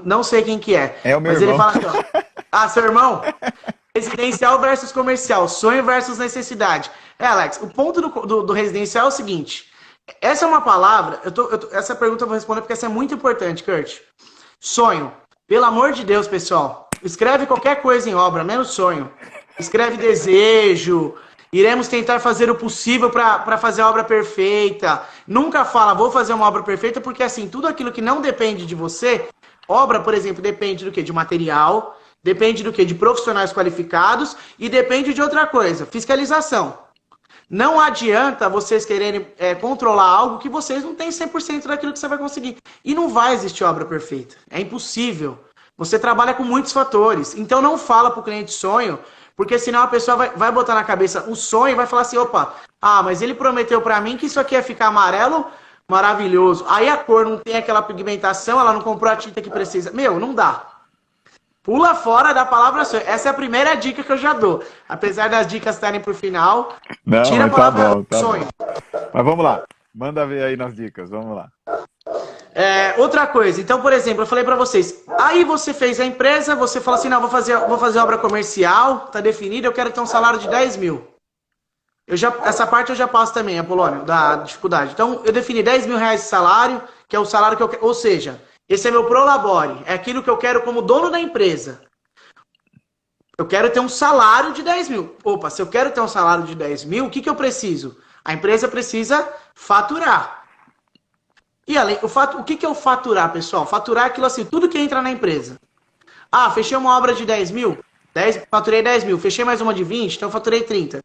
não sei quem que é. É o meu mas irmão. Ele fala assim, ó, seu irmão? Residencial versus comercial, sonho versus necessidade. Alex, o ponto do residencial é o seguinte, essa é uma palavra, essa pergunta eu vou responder porque essa é muito importante, Kurt. Sonho. Pelo amor de Deus, pessoal, escreve qualquer coisa em obra, menos sonho. Escreve desejo, iremos tentar fazer o possível para fazer a obra perfeita. Nunca fala, vou fazer uma obra perfeita, porque assim, tudo aquilo que não depende de você, obra, por exemplo, depende do quê? De material, depende do quê? De profissionais qualificados e depende de outra coisa, fiscalização. Não adianta vocês quererem controlar algo que vocês não têm 100% daquilo que você vai conseguir. E não vai existir obra perfeita. É impossível. Você trabalha com muitos fatores. Então não fala para o cliente sonho, porque senão a pessoa vai botar na cabeça o sonho e vai falar assim, opa, mas ele prometeu para mim que isso aqui ia ficar amarelo, maravilhoso. Aí a cor não tem aquela pigmentação, ela não comprou a tinta que precisa. Meu, não dá. Pula fora da palavra sonho. Essa é a primeira dica que eu já dou. Apesar das dicas estarem pro final, Não, tira a mas tá palavra bom, tá sonho. bom. Mas vamos lá. Manda ver aí nas dicas, vamos lá. Outra coisa, então, por exemplo, eu falei pra vocês, aí você fez a empresa, você fala assim, não, vou fazer obra comercial, tá definido, eu quero ter um salário de 10 mil. Essa parte eu já passo também, Apolônio, da dificuldade. Então, eu defini 10 mil reais de salário, que é o salário que eu quero, ou seja, esse é meu prolabore, é aquilo que eu quero como dono da empresa. Eu quero ter um salário de 10 mil. Opa, se eu quero ter um salário de 10 mil, o que eu preciso? A empresa precisa faturar. E além, o que é o faturar, pessoal? Faturar é aquilo assim, tudo que entra na empresa. Fechei uma obra de 10 mil, faturei 10 mil. Fechei mais uma de 20, então faturei 30.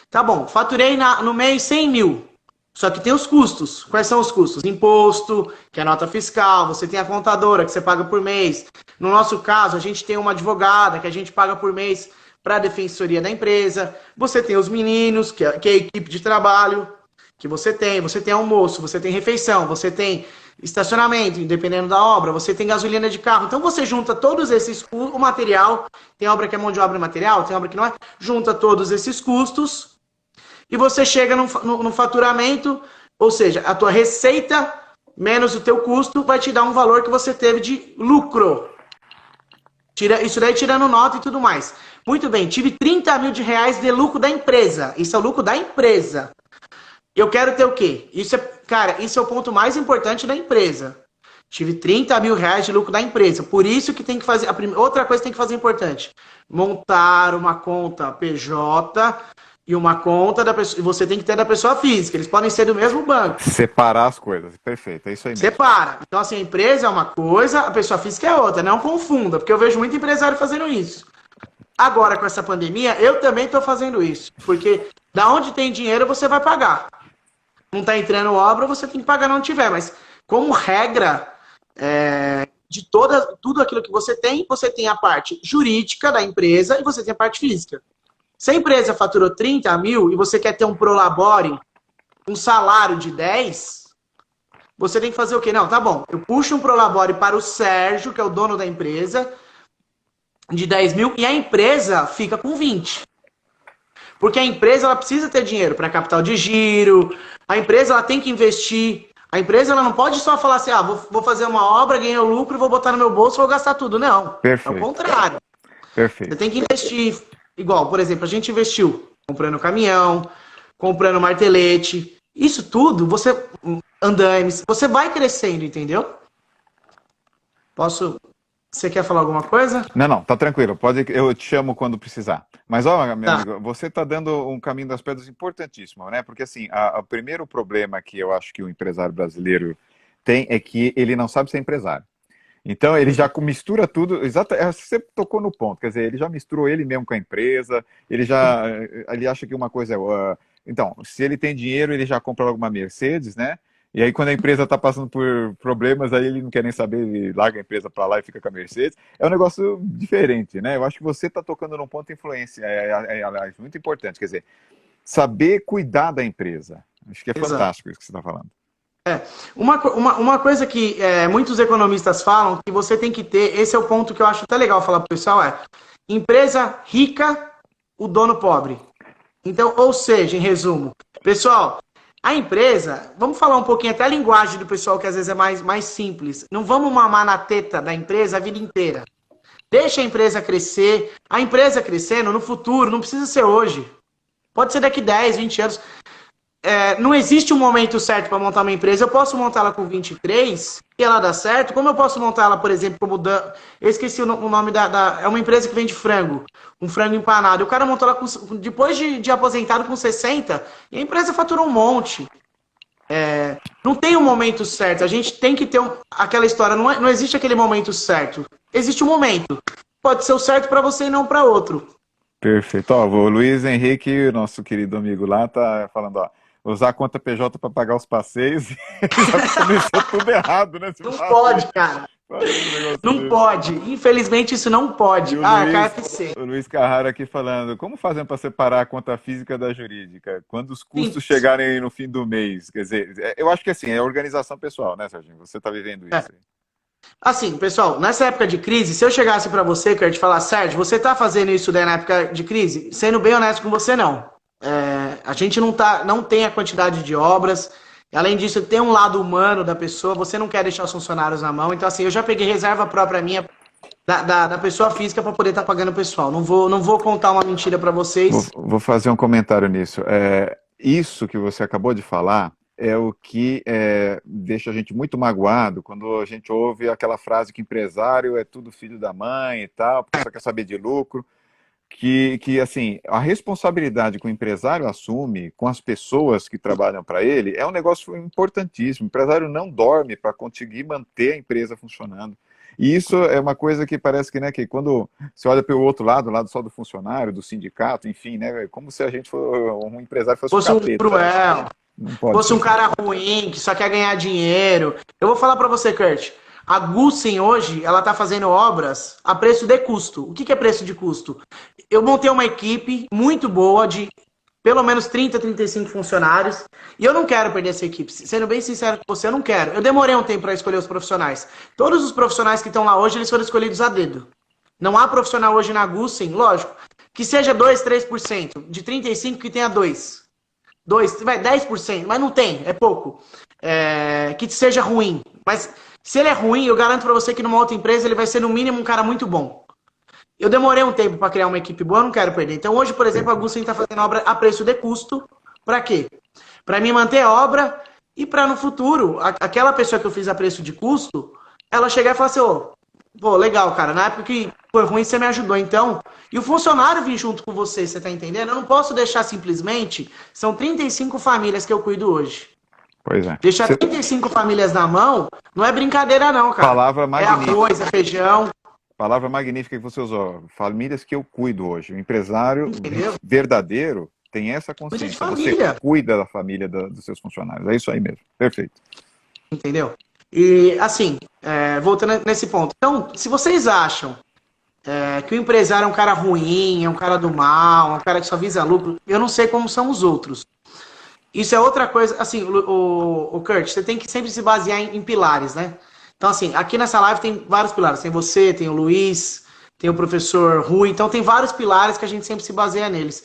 Tá bom, faturei no mês 100 mil. Só que tem os custos. Quais são os custos? Imposto, que é nota fiscal, você tem a contadora, que você paga por mês. No nosso caso, a gente tem uma advogada, que a gente paga por mês para a defensoria da empresa. Você tem os meninos, que é a equipe de trabalho que você tem almoço, você tem refeição, você tem estacionamento, dependendo da obra, você tem gasolina de carro. Então você junta todos esses, o material, tem obra que é mão de obra e material, tem obra que não é, junta todos esses custos e você chega no faturamento, ou seja, a tua receita menos o teu custo vai te dar um valor que você teve de lucro. Isso daí tirando nota e tudo mais. Muito bem, tive 30 mil reais de lucro da empresa. Isso é o lucro da empresa. Eu quero ter o quê? Isso é o ponto mais importante da empresa. Tive 30 mil reais de lucro da empresa. Por isso que tem que fazer... outra coisa que tem que fazer importante. Montar uma conta PJ e uma conta da pessoa... Você tem que ter da pessoa física. Eles podem ser do mesmo banco. Separar as coisas. Perfeito, é isso aí mesmo. Separa. Então, assim, a empresa é uma coisa, a pessoa física é outra. Não confunda, porque eu vejo muito empresário fazendo isso. Agora, com essa pandemia, eu também estou fazendo isso. Porque da onde tem dinheiro, você vai pagar. Não está entrando obra, você tem que pagar onde tiver. Mas, como regra de tudo aquilo que você tem a parte jurídica da empresa e você tem a parte física. Se a empresa faturou 30 mil e você quer ter um prolabore, um salário de 10, você tem que fazer o quê? Não, tá bom. Eu puxo um prolabore para o Sérgio, que é o dono da empresa, de 10 mil, e a empresa fica com 20. Porque a empresa ela precisa ter dinheiro para capital de giro, a empresa ela tem que investir, a empresa ela não pode só falar assim, vou fazer uma obra, ganhei o lucro e vou botar no meu bolso e vou gastar tudo. Não, Perfeito. É o contrário. Perfeito. Você tem que investir, igual, por exemplo, a gente investiu comprando caminhão, comprando martelete, isso tudo, andames, você vai crescendo, entendeu? Você quer falar alguma coisa? Não, tá tranquilo. Eu te chamo quando precisar. Mas, meu Tá. amigo, você tá dando um caminho das pedras importantíssimo, né? Porque, assim, o primeiro problema que eu acho que o empresário brasileiro tem é que ele não sabe ser empresário. Então, ele já mistura tudo. Você tocou no ponto. Quer dizer, ele já misturou ele mesmo com a empresa. Ele acha que uma coisa é... Então, se ele tem dinheiro, ele já compra alguma Mercedes, né? E aí, quando a empresa está passando por problemas, aí ele não quer nem saber, ele larga a empresa para lá e fica com a Mercedes. É um negócio diferente, né? Eu acho que você está tocando num ponto de influência, aliás, muito importante. Quer dizer, saber cuidar da empresa. Acho que é fantástico isso que você está falando. Uma coisa que muitos economistas falam, que você tem que ter, esse é o ponto que eu acho até legal falar para o pessoal, empresa rica, o dono pobre. Então, ou seja, em resumo, pessoal... A empresa, vamos falar um pouquinho até a linguagem do pessoal que às vezes é mais simples. Não vamos mamar na teta da empresa a vida inteira. Deixa a empresa crescer. A empresa crescendo no futuro, não precisa ser hoje. Pode ser daqui 10, 20 anos. Não existe um momento certo para montar uma empresa. Eu posso montar ela com 23 e ela dá certo. Como eu posso montar ela, por exemplo, como... Eu esqueci o nome é uma empresa que vende frango. Um frango empanado. O cara montou ela depois de aposentado com 60 e a empresa faturou um monte. Não tem um momento certo. A gente tem que ter aquela história. Não existe aquele momento certo. Existe um momento. Pode ser o certo para você e não para outro. Perfeito. Ó, o Luiz Henrique, nosso querido amigo lá, tá falando, ó, usar a conta PJ para pagar os passeios, já começou tudo errado, né? Se Não faz, pode, cara. faz um negócio Não desse. pode. Infelizmente, isso não E pode. o Ah, Luiz, KFC. o Luiz Carrara aqui falando, como fazem para separar a conta física da jurídica? Quando os custos Simples. chegarem no fim do mês? Quer dizer, eu acho que assim, é organização pessoal, né, Serginho? Você está vivendo É. isso aí. Assim, pessoal, nessa época de crise, se eu chegasse pra você, Kurt, e falar, Sérgio, você tá fazendo isso daí na época de crise? Sendo bem honesto com você, não. A gente não tem a quantidade de obras. Além disso, tem um lado humano da pessoa. Você não quer deixar os funcionários na mão. Então, assim, eu já peguei reserva própria minha da pessoa física para poder estar pagando o pessoal. Não vou contar uma mentira para vocês. Vou fazer um comentário nisso. Isso que você acabou de falar é o que deixa a gente muito magoado quando a gente ouve aquela frase que empresário é tudo filho da mãe e tal, porque só quer saber de lucro. Que assim, a responsabilidade que o empresário assume com as pessoas que trabalham para ele é um negócio importantíssimo. O empresário não dorme para conseguir manter a empresa funcionando. E isso é uma coisa que parece que, né, que quando você olha pelo outro lado, o lado só do funcionário, do sindicato, enfim, né, como se a gente um empresário fosse o Fosse um capeta, né? cruel, Não pode fosse ser um assim. cara ruim, que só quer ganhar dinheiro. Eu vou falar para você, Kurt. A Gussen hoje, ela tá fazendo obras a preço de custo. O que é preço de custo? Eu montei uma equipe muito boa de pelo menos 30, 35 funcionários. E eu não quero perder essa equipe. Sendo bem sincero com você, eu não quero. Eu demorei um tempo para escolher os profissionais. Todos os profissionais que estão lá hoje, eles foram escolhidos a dedo. Não há profissional hoje na Gussen, lógico, que seja 2, 3%. De 35 que tenha 2. 2, vai 10%, mas não tem, é pouco. Que seja ruim. Mas se ele é ruim, eu garanto para você que numa outra empresa ele vai ser no mínimo um cara muito bom. Eu demorei um tempo para criar uma equipe boa, eu não quero perder. Então hoje, por exemplo, a Gusten está fazendo obra a preço de custo. Para quê? Para me manter a obra e para no futuro, aquela pessoa que eu fiz a preço de custo, ela chegar e falar assim, ô, pô, legal, cara, na época que foi ruim você me ajudou, então. E o funcionário vir junto com você, você tá entendendo? Eu não posso deixar simplesmente, são 35 famílias que eu cuido hoje. Pois é. Deixar 35 famílias na mão não é brincadeira não, cara. Palavra É magnífica. arroz, é feijão, Palavra magnífica que você usou. Famílias que eu cuido hoje. O empresário entendeu? verdadeiro tem essa Coisa de consciência. Você família. cuida da família dos seus funcionários. É isso aí mesmo. Perfeito. Entendeu? E, assim, voltando nesse ponto. Então, se vocês acham que o empresário é um cara ruim, é um cara do mal, é um cara que só visa lucro, eu não sei como são os outros. Isso é outra coisa. Assim, o Kurt, você tem que sempre se basear em pilares, né? Então, assim, aqui nessa live tem vários pilares. Tem você, tem o Luiz, tem o professor Rui. Então, tem vários pilares que a gente sempre se baseia neles.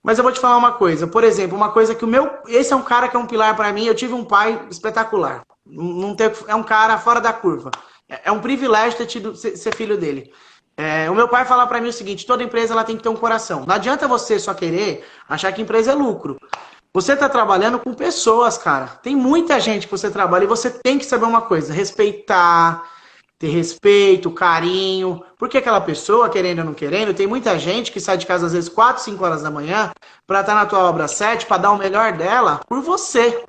Mas eu vou te falar uma coisa. Por exemplo, uma coisa que o meu... Esse é um cara que é um pilar para mim. Eu tive um pai espetacular. Não tem, é um cara fora da curva. É um privilégio ter tido, ser filho dele. O meu pai fala para mim o seguinte, toda empresa ela tem que ter um coração. Não adianta você só querer achar que empresa é lucro. Você está trabalhando com pessoas, cara. Tem muita gente que você trabalha e você tem que saber uma coisa, respeitar, ter respeito, carinho. Porque aquela pessoa, querendo ou não querendo, tem muita gente que sai de casa às vezes 4, 5 horas da manhã para estar na tua obra 7, para dar o melhor dela por você.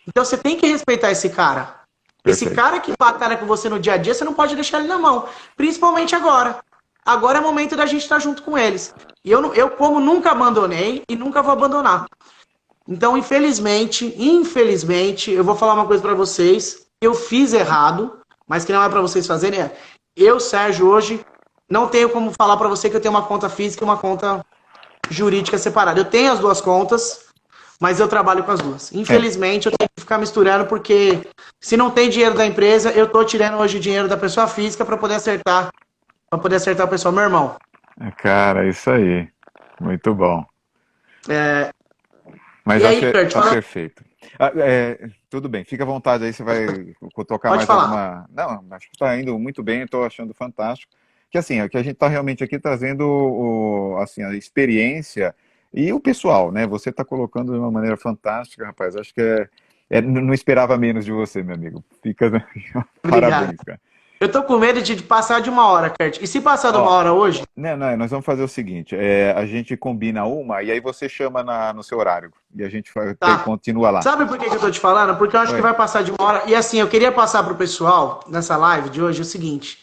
Então você tem que respeitar esse cara. Esse Perfeito. cara que batalha com você no dia a dia, você não pode deixar ele na mão. Principalmente agora. Agora é o momento da gente estar junto com eles. E eu como nunca abandonei e nunca vou abandonar. Então, infelizmente, eu vou falar uma coisa pra vocês. Eu fiz errado, mas que não é pra vocês fazerem. Eu, Sérgio, hoje não tenho como falar pra você que eu tenho uma conta física e uma conta jurídica separada. Eu tenho as duas contas, mas eu trabalho com as duas. Infelizmente, eu tenho que ficar misturando porque se não tem dinheiro da empresa, eu tô tirando hoje o dinheiro da pessoa física pra poder acertar o pessoal, meu irmão. Cara, isso aí. Muito bom. Mas E acho aí, que Kurt, tá fala, perfeito. Tudo bem, fica à vontade aí, você vai tocar pode mais falar. alguma. Não, acho que está indo muito bem, estou achando fantástico. Que assim, é que a gente está realmente aqui trazendo assim, a experiência e o pessoal, né? Você está colocando de uma maneira fantástica, rapaz. Acho que não esperava menos de você, meu amigo. Fica Obrigado. parabéns, cara. Eu tô com medo de passar de uma hora, Kurt. E se passar de uma Ó, hora hoje, não, nós vamos fazer o seguinte: a gente combina uma e aí você chama no seu horário e a gente tá. continua lá. Sabe por que que eu tô te falando? Porque eu acho que Oi. vai passar de uma hora. E assim, eu queria passar pro pessoal, nessa live de hoje, o seguinte.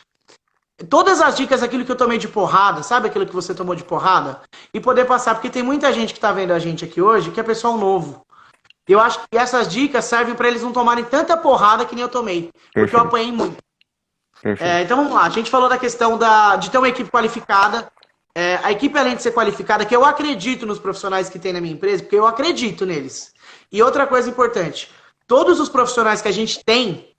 todas as dicas, aquilo que eu tomei de porrada, sabe aquilo que você tomou de porrada? E poder passar, porque tem muita gente que tá vendo a gente aqui hoje que é pessoal novo. Eu acho que essas dicas servem para eles não tomarem tanta porrada que nem eu tomei. Porque eu apanhei muito. Então vamos lá, a gente falou da questão de ter uma equipe qualificada. A equipe, além de ser qualificada, que eu acredito nos profissionais que tem na minha empresa, porque eu acredito neles. E outra coisa importante, todos os profissionais que a gente tem,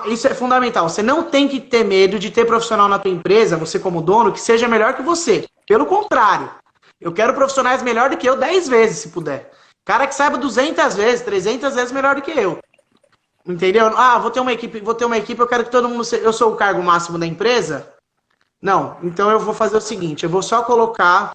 isso é fundamental, você não tem que ter medo de ter profissional na tua empresa, você como dono, que seja melhor que você. Pelo contrário, eu quero profissionais melhor do que eu 10 vezes, se puder. Cara que saiba 200 vezes, 300 vezes melhor do que eu. Entendeu? Vou ter uma equipe, eu quero que todo mundo eu sou o cargo máximo da empresa? Não, então eu vou fazer o seguinte, eu vou só colocar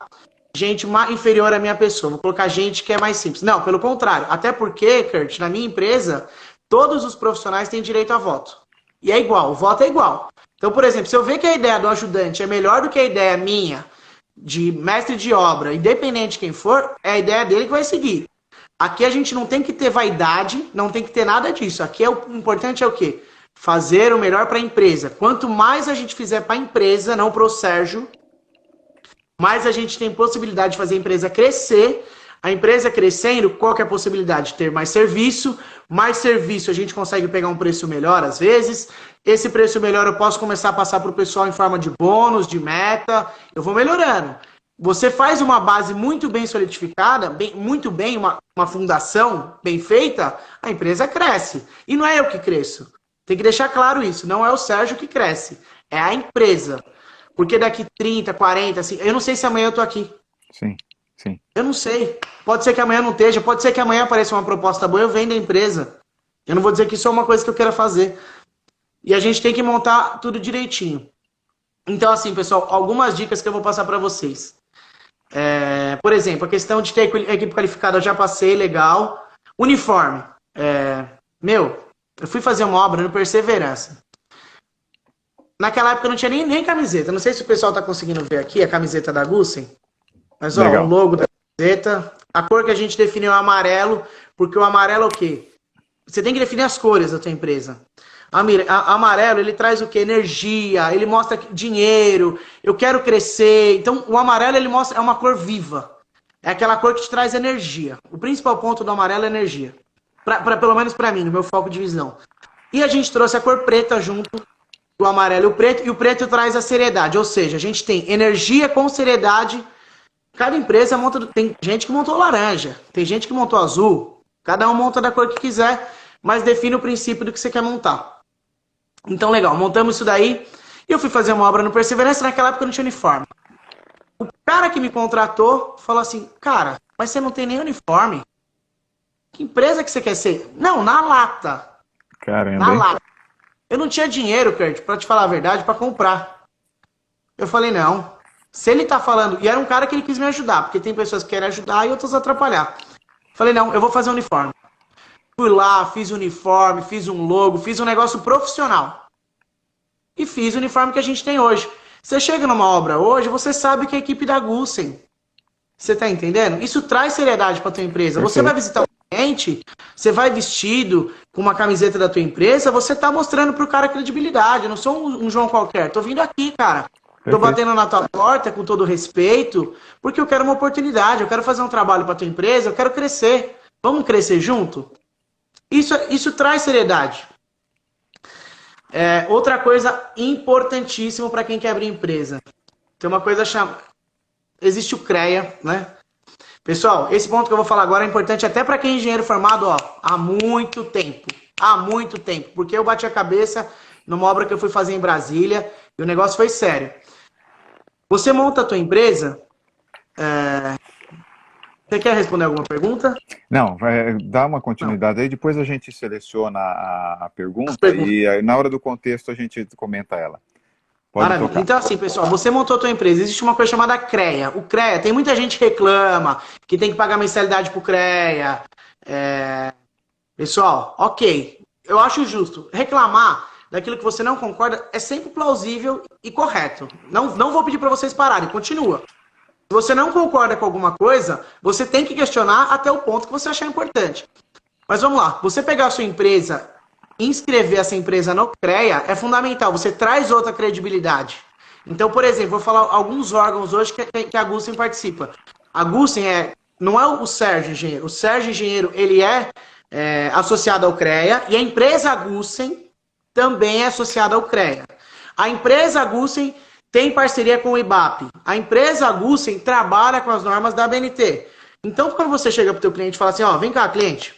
gente inferior à minha pessoa, vou colocar gente que é mais simples. Não, pelo contrário, até porque, Kurt, na minha empresa, todos os profissionais têm direito a voto. E é igual, o voto é igual. Então, por exemplo, se eu ver que a ideia do ajudante é melhor do que a ideia minha, de mestre de obra, independente de quem for, é a ideia dele que vai seguir. Aqui a gente não tem que ter vaidade, não tem que ter nada disso. Aqui o importante é o quê? Fazer o melhor para a empresa. Quanto mais a gente fizer para a empresa, não para o Sérgio, mais a gente tem possibilidade de fazer a empresa crescer. A empresa crescendo, qual que é a possibilidade? Ter mais serviço a gente consegue pegar um preço melhor às vezes. Esse preço melhor eu posso começar a passar para o pessoal em forma de bônus, de meta, eu vou melhorando. Você faz uma base muito bem solidificada, muito bem, uma fundação bem feita, a empresa cresce. E não é eu que cresço. Tem que deixar claro isso. Não é o Sérgio que cresce. É a empresa. Porque daqui 30, 40, assim, eu não sei se amanhã eu tô aqui. Sim, sim. Eu não sei. Pode ser que amanhã não esteja. Pode ser que amanhã apareça uma proposta boa e eu vendo a empresa. Eu não vou dizer que isso é uma coisa que eu quero fazer. E a gente tem que montar tudo direitinho. Então, assim, pessoal, algumas dicas que eu vou passar para vocês. Por exemplo, a questão de ter equipe qualificada eu já passei, legal. Uniforme. Eu fui fazer uma obra no Perseverança. Naquela época não tinha nem camiseta. Não sei se o pessoal tá conseguindo ver aqui a camiseta da Gussen. Mas, ó, o logo da camiseta. A cor que a gente definiu é amarelo, porque o amarelo é o quê? Você tem que definir as cores da tua empresa. Amarelo, ele traz o quê? Energia, ele mostra dinheiro, eu quero crescer. Então, o amarelo, ele mostra, é uma cor viva. É aquela cor que te traz energia. O principal ponto do amarelo é energia. Pelo menos para mim, no meu foco de visão. E a gente trouxe a cor preta junto, o amarelo e o preto traz a seriedade. Ou seja, a gente tem energia com seriedade. Cada empresa monta, tem gente que montou laranja, tem gente que montou azul. Cada um monta da cor que quiser, mas define o princípio do que você quer montar. Então, legal, montamos isso daí. E eu fui fazer uma obra no Perseverança, naquela época eu não tinha uniforme. O cara que me contratou falou assim, cara, mas você não tem nem uniforme. Que empresa que você quer ser? Não, na lata. Caramba. Na lata. Eu não tinha dinheiro, Kurt, pra te falar a verdade, pra comprar. Eu falei, não. Se ele tá falando... E era um cara que ele quis me ajudar, porque tem pessoas que querem ajudar e outras atrapalhar. Falei, não, eu vou fazer um uniforme. Fui lá, fiz um uniforme, fiz um logo, fiz um negócio profissional. E fiz o uniforme que a gente tem hoje. Você chega numa obra hoje, você sabe que é a equipe da Gussen. Você tá entendendo? Isso traz seriedade pra tua empresa. Perfeito. Você vai visitar um cliente, você vai vestido com uma camiseta da tua empresa, você tá mostrando pro cara credibilidade. Eu não sou um João qualquer. Tô vindo aqui, cara. Tô batendo na tua porta com todo respeito, porque eu quero uma oportunidade, eu quero fazer um trabalho pra tua empresa, eu quero crescer. Vamos crescer junto? Isso traz seriedade. Outra coisa importantíssima para quem quer abrir empresa. Tem uma coisa chamada... Existe o CREA, né? Pessoal, esse ponto que eu vou falar agora é importante até para quem é engenheiro formado, ó, há muito tempo. Há muito tempo. Porque eu bati a cabeça numa obra que eu fui fazer em Brasília e o negócio foi sério. Você monta a tua empresa... Você quer responder alguma pergunta? Não, vai dar uma continuidade aí, depois a gente seleciona a pergunta e aí, na hora do contexto a gente comenta ela. Pode tocar. Então assim, pessoal, você montou a tua empresa, existe uma coisa chamada CREA. O CREA, tem muita gente que reclama, que tem que pagar mensalidade pro CREA. Pessoal, ok, eu acho justo. Reclamar daquilo que você não concorda é sempre plausível e correto. Não vou pedir para vocês pararem, continua. Se você não concorda com alguma coisa, você tem que questionar até o ponto que você achar importante. Mas vamos lá, você pegar a sua empresa inscrever essa empresa no CREA é fundamental. Você traz outra credibilidade. Então, por exemplo, vou falar alguns órgãos hoje que a Gussen participa. A Gussen não é o Sérgio Engenheiro. O Sérgio Engenheiro, ele é associado ao CREA e a empresa Gussen também é associada ao CREA. A empresa Gussen tem parceria com o IBAP. A empresa Gussen trabalha com as normas da ABNT. Então, quando você chega para o teu cliente e fala assim, ó, vem cá, cliente,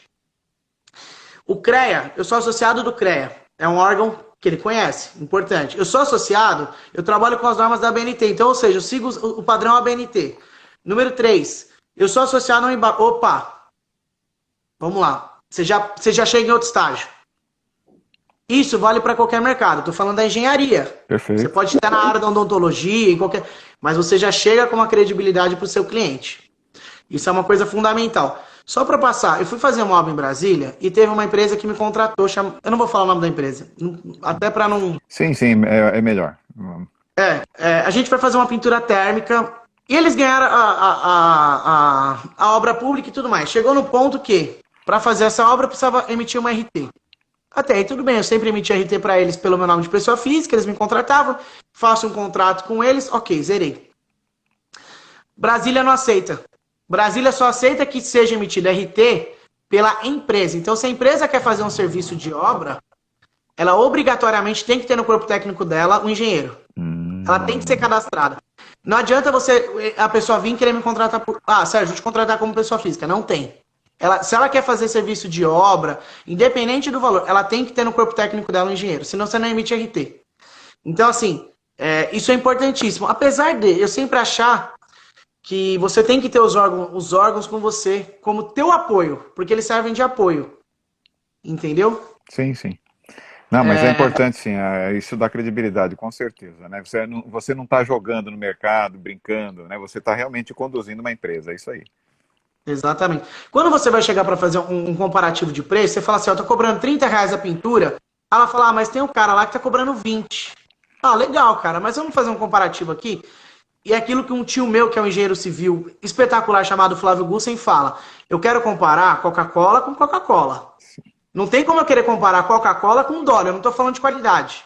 o CREA, eu sou associado do CREA, é um órgão que ele conhece, importante. Eu sou associado, eu trabalho com as normas da ABNT, então, ou seja, eu sigo o padrão ABNT. Número 3, eu sou associado ao IBAP. Opa, vamos lá, você já chega em outro estágio. Isso vale para qualquer mercado. Estou falando da engenharia. Perfeito. Você pode estar na área da odontologia, mas você já chega com uma credibilidade para o seu cliente. Isso é uma coisa fundamental. Só para passar, eu fui fazer uma obra em Brasília e teve uma empresa que me contratou. Eu não vou falar o nome da empresa, até para não... Sim, é melhor. A gente vai fazer uma pintura térmica e eles ganharam a obra pública e tudo mais. Chegou no ponto que, para fazer essa obra, precisava emitir uma RT. Até aí tudo bem, eu sempre emiti RT para eles pelo meu nome de pessoa física, eles me contratavam, faço um contrato com eles, ok, zerei. Brasília não aceita. Brasília só aceita que seja emitido RT pela empresa. Então, se a empresa quer fazer um serviço de obra, ela obrigatoriamente tem que ter no corpo técnico dela um engenheiro. Ela tem que ser cadastrada. Não adianta a pessoa vir querer me contratar por... Sérgio, vou te contratar como pessoa física. Não tem. Se ela quer fazer serviço de obra, independente do valor, ela tem que ter no corpo técnico dela um engenheiro, senão você não emite RT. Então, assim, isso é importantíssimo. Apesar de eu sempre achar que você tem que ter os órgãos com você como teu apoio, porque eles servem de apoio. Entendeu? Sim, sim. Não, mas é importante, sim. Isso dá credibilidade, com certeza. Né? Você não está jogando no mercado, brincando, né? Você está realmente conduzindo uma empresa, é isso aí. Exatamente. Quando você vai chegar para fazer um comparativo de preço, você fala assim, eu tô cobrando R$30 a pintura, ela fala, mas tem um cara lá que tá cobrando 20. Legal, cara, mas vamos fazer um comparativo aqui. E é aquilo que um tio meu, que é um engenheiro civil espetacular, chamado Flávio Gussen, fala. Eu quero comparar Coca-Cola com Coca-Cola. Não tem como eu querer comparar Coca-Cola com Dolly, eu não tô falando de qualidade.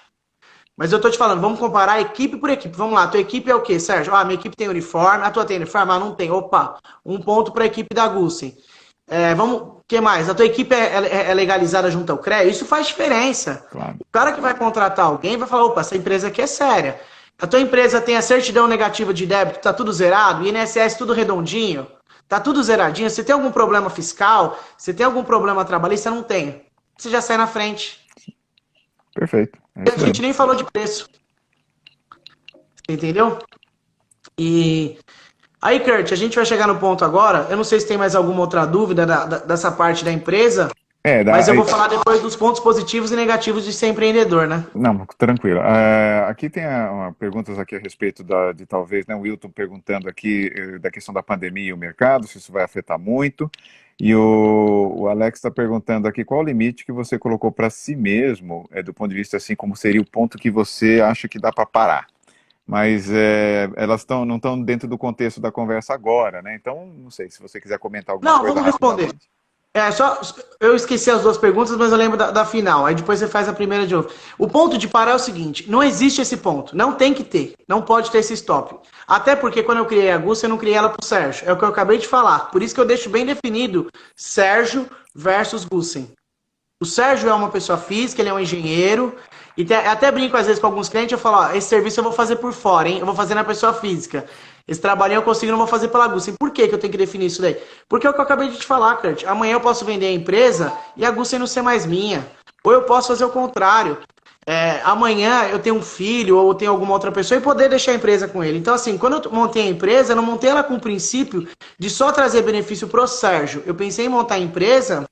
Mas eu tô te falando, vamos comparar equipe por equipe. Vamos lá, tua equipe é o quê, Sérgio? Minha equipe tem uniforme, a tua tem uniforme? Não tem. Opa, 1 ponto para a equipe da Gussen. O que mais? A tua equipe é legalizada junto ao CREA? Isso faz diferença. Claro. O cara que vai contratar alguém vai falar, opa, essa empresa aqui é séria. A tua empresa tem a certidão negativa de débito, tá tudo zerado, INSS tudo redondinho, tá tudo zeradinho. Se tem algum problema fiscal, se tem algum problema trabalhista, não tem. Você já sai na frente. Perfeito. A gente nem falou de preço. Você entendeu? E aí, Kurt, a gente vai chegar no ponto agora. Eu não sei se tem mais alguma outra dúvida dessa parte da empresa. Mas eu vou falar depois dos pontos positivos e negativos de ser empreendedor, né? Não, tranquilo. Aqui tem perguntas aqui a respeito de talvez, né, o Wilton perguntando aqui da questão da pandemia e o mercado, se isso vai afetar muito. E o Alex está perguntando aqui qual o limite que você colocou para si mesmo, do ponto de vista assim, como seria o ponto que você acha que dá para parar. Mas elas não estão dentro do contexto da conversa agora, né? Então, não sei, se você quiser comentar alguma coisa. Não, vamos responder. Eu esqueci as duas perguntas, mas eu lembro da final. Aí depois você faz a primeira de novo. O ponto de parar é o seguinte, não existe esse ponto. Não tem que ter. Não pode ter esse stop. Até porque quando eu criei a Gussen, eu não criei ela pro Sérgio. É o que eu acabei de falar. Por isso que eu deixo bem definido Sérgio versus Gussen. O Sérgio é uma pessoa física, ele é um engenheiro. E até brinco às vezes com alguns clientes, eu falo, esse serviço eu vou fazer por fora, hein? Eu vou fazer na pessoa física. Esse trabalhinho eu consigo, não vou fazer pela Gussen. Por que eu tenho que definir isso daí? Porque é o que eu acabei de te falar, Kurt. Amanhã eu posso vender a empresa e a Gussen não ser mais minha. Ou eu posso fazer o contrário. Amanhã eu tenho um filho ou tenho alguma outra pessoa e poder deixar a empresa com ele. Então, assim, quando eu montei a empresa, eu não montei ela com o princípio de só trazer benefício pro Sérgio. Eu pensei em montar a empresa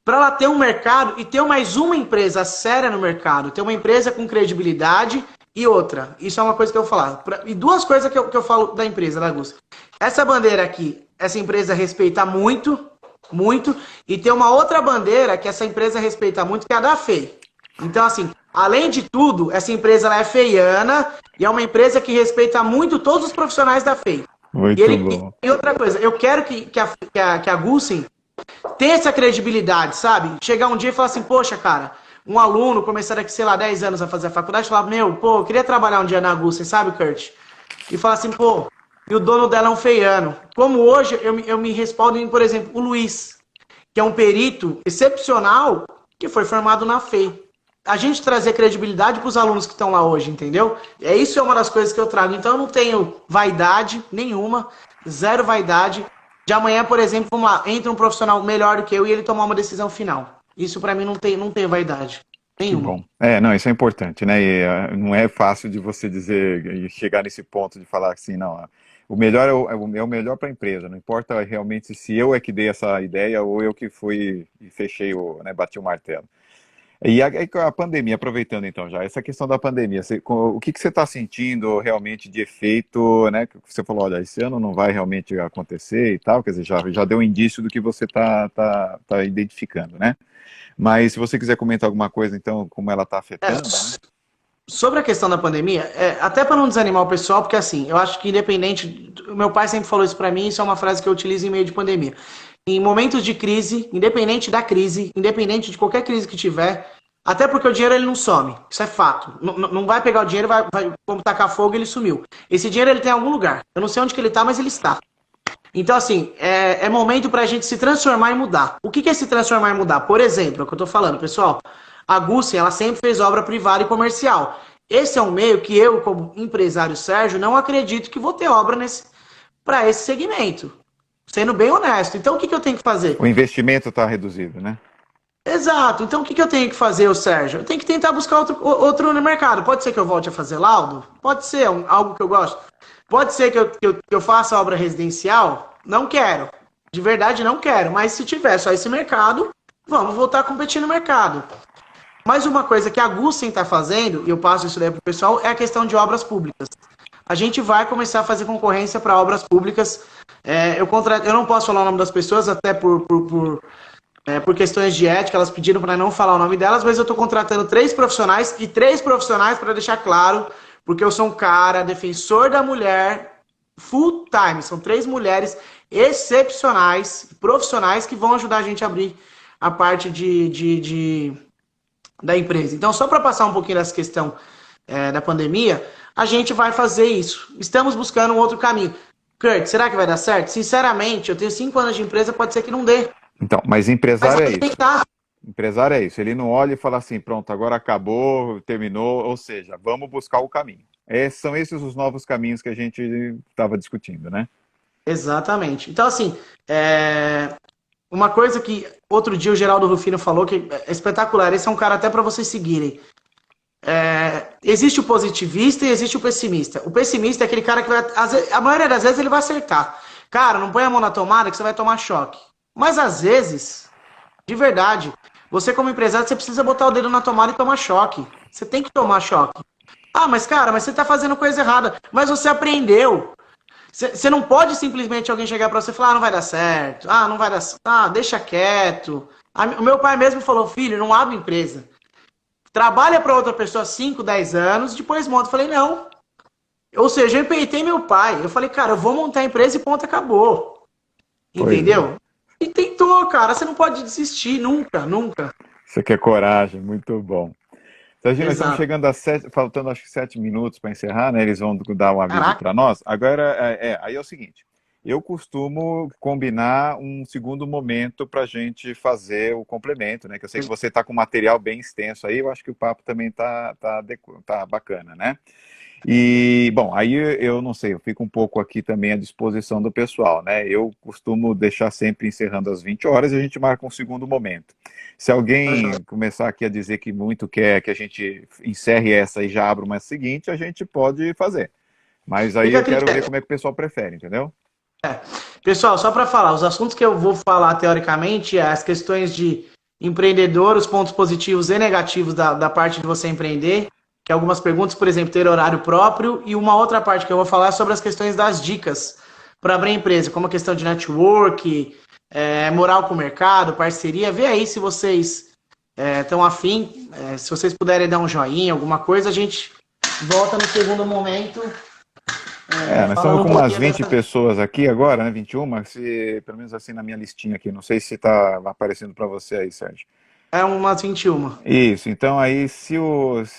para ela ter um mercado e ter mais uma empresa séria no mercado. Ter uma empresa com credibilidade e outra. Isso é uma coisa que eu vou falar. E duas coisas que eu falo da empresa, da Gussen. Essa bandeira aqui, essa empresa respeita muito, muito. E tem uma outra bandeira que essa empresa respeita muito, que é a da FEI. Então, assim, além de tudo, essa empresa ela é feiana e é uma empresa que respeita muito todos os profissionais da FEI. Muito bom. E outra coisa, eu quero que a Gussen ter essa credibilidade, sabe? Chegar um dia e falar assim, poxa, cara, um aluno começar daqui, sei lá, 10 anos a fazer a faculdade, falar, meu, pô, eu queria trabalhar um dia na Augusta, sabe, Kurt? E falar assim, pô, e o dono dela é um feiano. Como hoje eu me respaldo em, por exemplo, o Luiz, que é um perito excepcional que foi formado na FEI. A gente trazer credibilidade para os alunos que estão lá hoje, entendeu? Isso é uma das coisas que eu trago. Então eu não tenho vaidade nenhuma, zero vaidade. De amanhã, por exemplo, vamos lá, entra um profissional melhor do que eu e ele tomar uma decisão final. Isso para mim não tem vaidade Que nenhuma. bom. É, não, isso é importante, né? E, não é fácil de você dizer e chegar nesse ponto de falar assim, não, o melhor é o melhor para a empresa, não importa realmente se eu é que dei essa ideia ou eu que fui e fechei né, bati o martelo. E a pandemia, aproveitando então já, essa questão da pandemia, o que você está sentindo realmente de efeito, né? Que você falou, olha, esse ano não vai realmente acontecer e tal, quer dizer, já deu um indício do que você tá identificando, né? Mas se você quiser comentar alguma coisa, então, como ela está É, afetando, né? sobre a questão da pandemia, até para não desanimar o pessoal, porque assim, eu acho que independente, o meu pai sempre falou isso para mim, isso é uma frase que eu utilizo em meio de pandemia. Em momentos de crise, independente da crise, independente de qualquer crise que tiver, até porque o dinheiro ele não some, isso é fato. Não vai pegar o dinheiro, vamos tacar fogo e ele sumiu. Esse dinheiro ele tem em algum lugar. Eu não sei onde que ele tá, mas ele está. Então, assim, é momento para a gente se transformar e mudar. O que é se transformar e mudar? Por exemplo, é o que eu estou falando, pessoal. A Gussen, ela sempre fez obra privada e comercial. Esse é um meio que eu, como empresário Sérgio, não acredito que vou ter obra para esse segmento. Sendo bem honesto. Então, o que eu tenho que fazer? O investimento está reduzido, né? Exato. Então, o que eu tenho que fazer, Sérgio? Eu tenho que tentar buscar outro no mercado. Pode ser que eu volte a fazer laudo? Pode ser, algo que eu gosto. Pode ser que eu faça obra residencial? Não quero. De verdade, não quero. Mas se tiver só esse mercado, vamos voltar a competir no mercado. Mas uma coisa que a Gussen está fazendo, e eu passo isso daí para o pessoal, é a questão de obras públicas. A gente vai começar a fazer concorrência para obras públicas. Eu não posso falar o nome das pessoas, até por questões de ética, elas pediram para não falar o nome delas, mas eu estou contratando 3 profissionais, e 3 profissionais para deixar claro, porque eu sou um cara defensor da mulher full time. São 3 mulheres excepcionais, profissionais, que vão ajudar a gente a abrir a parte da empresa. Então, só para passar um pouquinho dessa questão da pandemia, a gente vai fazer isso. Estamos buscando um outro caminho. Kurt, será que vai dar certo? Sinceramente, eu tenho 5 anos de empresa, pode ser que não dê. Então, mas Mas empresário é vai isso. tentar. Empresário é isso. Ele não olha e fala assim, pronto, agora acabou, terminou, ou seja, vamos buscar o caminho. São esses os novos caminhos que a gente estava discutindo, né? Exatamente. Então, assim, uma coisa que outro dia o Geraldo Rufino falou que é espetacular, esse é um cara até para vocês seguirem. Existe o positivista e existe o pessimista. O pessimista é aquele cara que vai, a maioria das vezes ele vai acertar. Cara, não põe a mão na tomada que você vai tomar choque. Mas às vezes, de verdade, você como empresário, você precisa botar o dedo na tomada e tomar choque. Você tem que tomar choque. Ah, mas cara, mas você tá fazendo coisa errada. Mas você aprendeu. Você não pode simplesmente alguém chegar pra você e falar, não vai dar certo. Ah, não vai dar certo. Ah, deixa quieto. O meu pai mesmo falou, filho, não abre empresa. Trabalha para outra pessoa 5, 10 anos, depois monta. Eu falei, não. Ou seja, eu empeitei meu pai. Eu falei, cara, eu vou montar a empresa e ponto, acabou. Entendeu? E tentou, cara. Você não pode desistir, nunca, nunca. Você quer coragem, muito bom. Serginho, nós estamos Exato. chegando faltando acho que 7 minutos para encerrar, né? Eles vão dar um aviso Caraca. para nós. Agora, aí é o seguinte, eu costumo combinar um segundo momento para a gente fazer o complemento, né? Que eu sei que você está com material bem extenso aí, eu acho que o papo também tá bacana, né? E, bom, aí eu não sei, eu fico um pouco aqui também à disposição do pessoal, né? Eu costumo deixar sempre encerrando às 20 horas e a gente marca um segundo momento. Se alguém começar aqui a dizer que muito quer que a gente encerre essa e já abra uma seguinte, a gente pode fazer. Mas aí Fica a eu quero ver critério. como é que o pessoal prefere, entendeu? Pessoal, só para falar, os assuntos que eu vou falar teoricamente é as questões de empreendedor, os pontos positivos e negativos da parte de você empreender, que é algumas perguntas, por exemplo, ter horário próprio, e uma outra parte que eu vou falar é sobre as questões das dicas para abrir empresa, como a questão de network, moral com o mercado, parceria. Vê aí se vocês estão afim, se vocês puderem dar um joinha, alguma coisa, a gente volta no segundo momento Nós estamos falando um com umas pouquinho 20 dessa... pessoas aqui agora, né? 21, pelo menos assim na minha listinha aqui. Não sei se está aparecendo para você aí, Sérgio. É umas 21. Isso, então aí se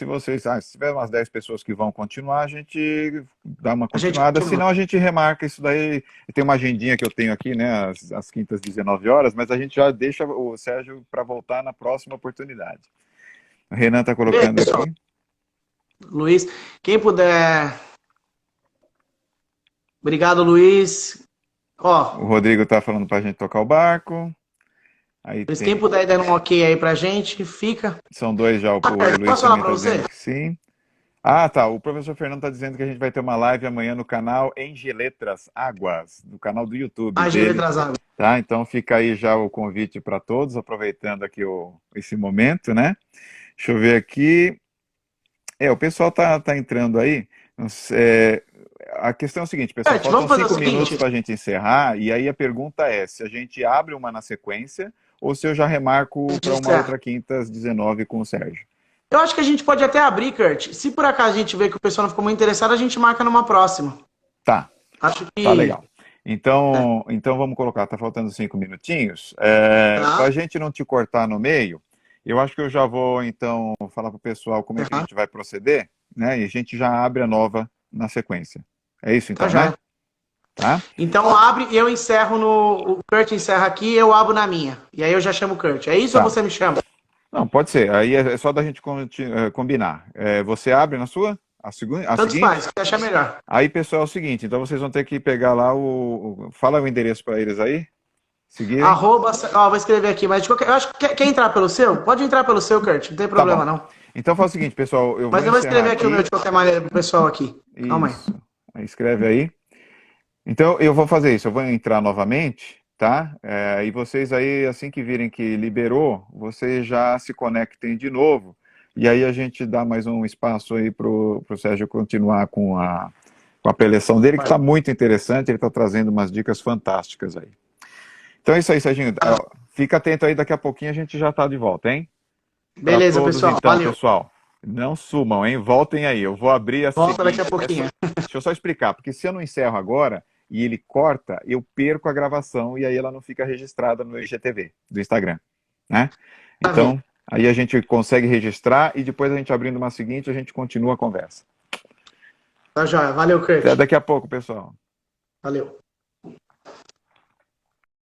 vocês, se tiver umas 10 pessoas que vão continuar, a gente dá uma A gente continuada, continua. senão a gente remarca isso daí. Tem uma agendinha que eu tenho aqui, né, às quintas, 19 horas, mas a gente já deixa o Sérgio para voltar na próxima oportunidade. O Renan está Beleza, colocando pessoal. aqui. Luiz, quem puder... Obrigado, Luiz. Ó, O Rodrigo está falando para a gente tocar o barco. Aí Luiz, quem puder dar um ok aí pra gente, fica. são dois já, o Luiz Posso falar também pra está você? dizendo que sim. Ah, tá. O professor Fernando está dizendo que a gente vai ter uma live amanhã no canal Engeletras Águas, no canal do YouTube Agir dele. atrasado. Tá? Então fica aí já o convite para todos, aproveitando aqui esse momento, né? Deixa eu ver aqui. O pessoal tá entrando aí. A questão é o seguinte, pessoal, Gente, faltam vamos fazer o 5 minutos seguinte. para a gente encerrar, e aí a pergunta é se a gente abre uma na sequência ou se eu já remarco para uma outra quinta às 19 com o Sérgio. Eu acho que a gente pode até abrir, Kurt. Se por acaso a gente vê que o pessoal não ficou muito interessado, a gente marca numa próxima. Tá. Acho que... Tá legal. Então vamos colocar, tá faltando 5 minutinhos. Tá. Para a gente não te cortar no meio, eu acho que eu já vou, então, falar para o pessoal como é que a gente vai proceder, né? E a gente já abre a nova na sequência. É isso, então, já. né? Tá? Então abre e eu encerro no... O Kurt encerra aqui e eu abro na minha. E aí eu já chamo o Kurt. É isso ou você me chama? Não, pode ser. Aí é só da gente combinar. Você abre na sua? A Tanto seguinte? faz, que achar melhor. Aí, pessoal, é o seguinte. Então, vocês vão ter que pegar lá fala o endereço para eles aí. Seguir. Arroba... Ó, vou escrever aqui, mas de qualquer... Eu acho que quer entrar pelo seu? Pode entrar pelo seu, Kurt. Não tem problema, não. Então, faz o seguinte, pessoal. Mas eu vou escrever aqui o meu de qualquer maneira pro pessoal aqui. Calma aí. Aí escreve aí. Então, eu vou fazer isso. Eu vou entrar novamente, tá? E vocês aí, assim que virem que liberou, vocês já se conectem de novo. E aí a gente dá mais um espaço aí pro Sérgio continuar com a preleção dele, que está muito interessante. Ele está trazendo umas dicas fantásticas aí. Então é isso aí, Serginho. Fica atento aí, daqui a pouquinho a gente já está de volta, hein? Beleza, todos, pessoal. Então, Valeu. pessoal, não sumam, hein? Voltem aí. Eu vou abrir a Volta daqui a pouquinho. Deixa eu só explicar, porque se eu não encerro agora e ele corta, eu perco a gravação e aí ela não fica registrada no IGTV do Instagram, né? Então, aí a gente consegue registrar e depois a gente abrindo uma seguinte, a gente continua a conversa. Tá joia. Valeu, Kurt. Até daqui a pouco, pessoal. Valeu.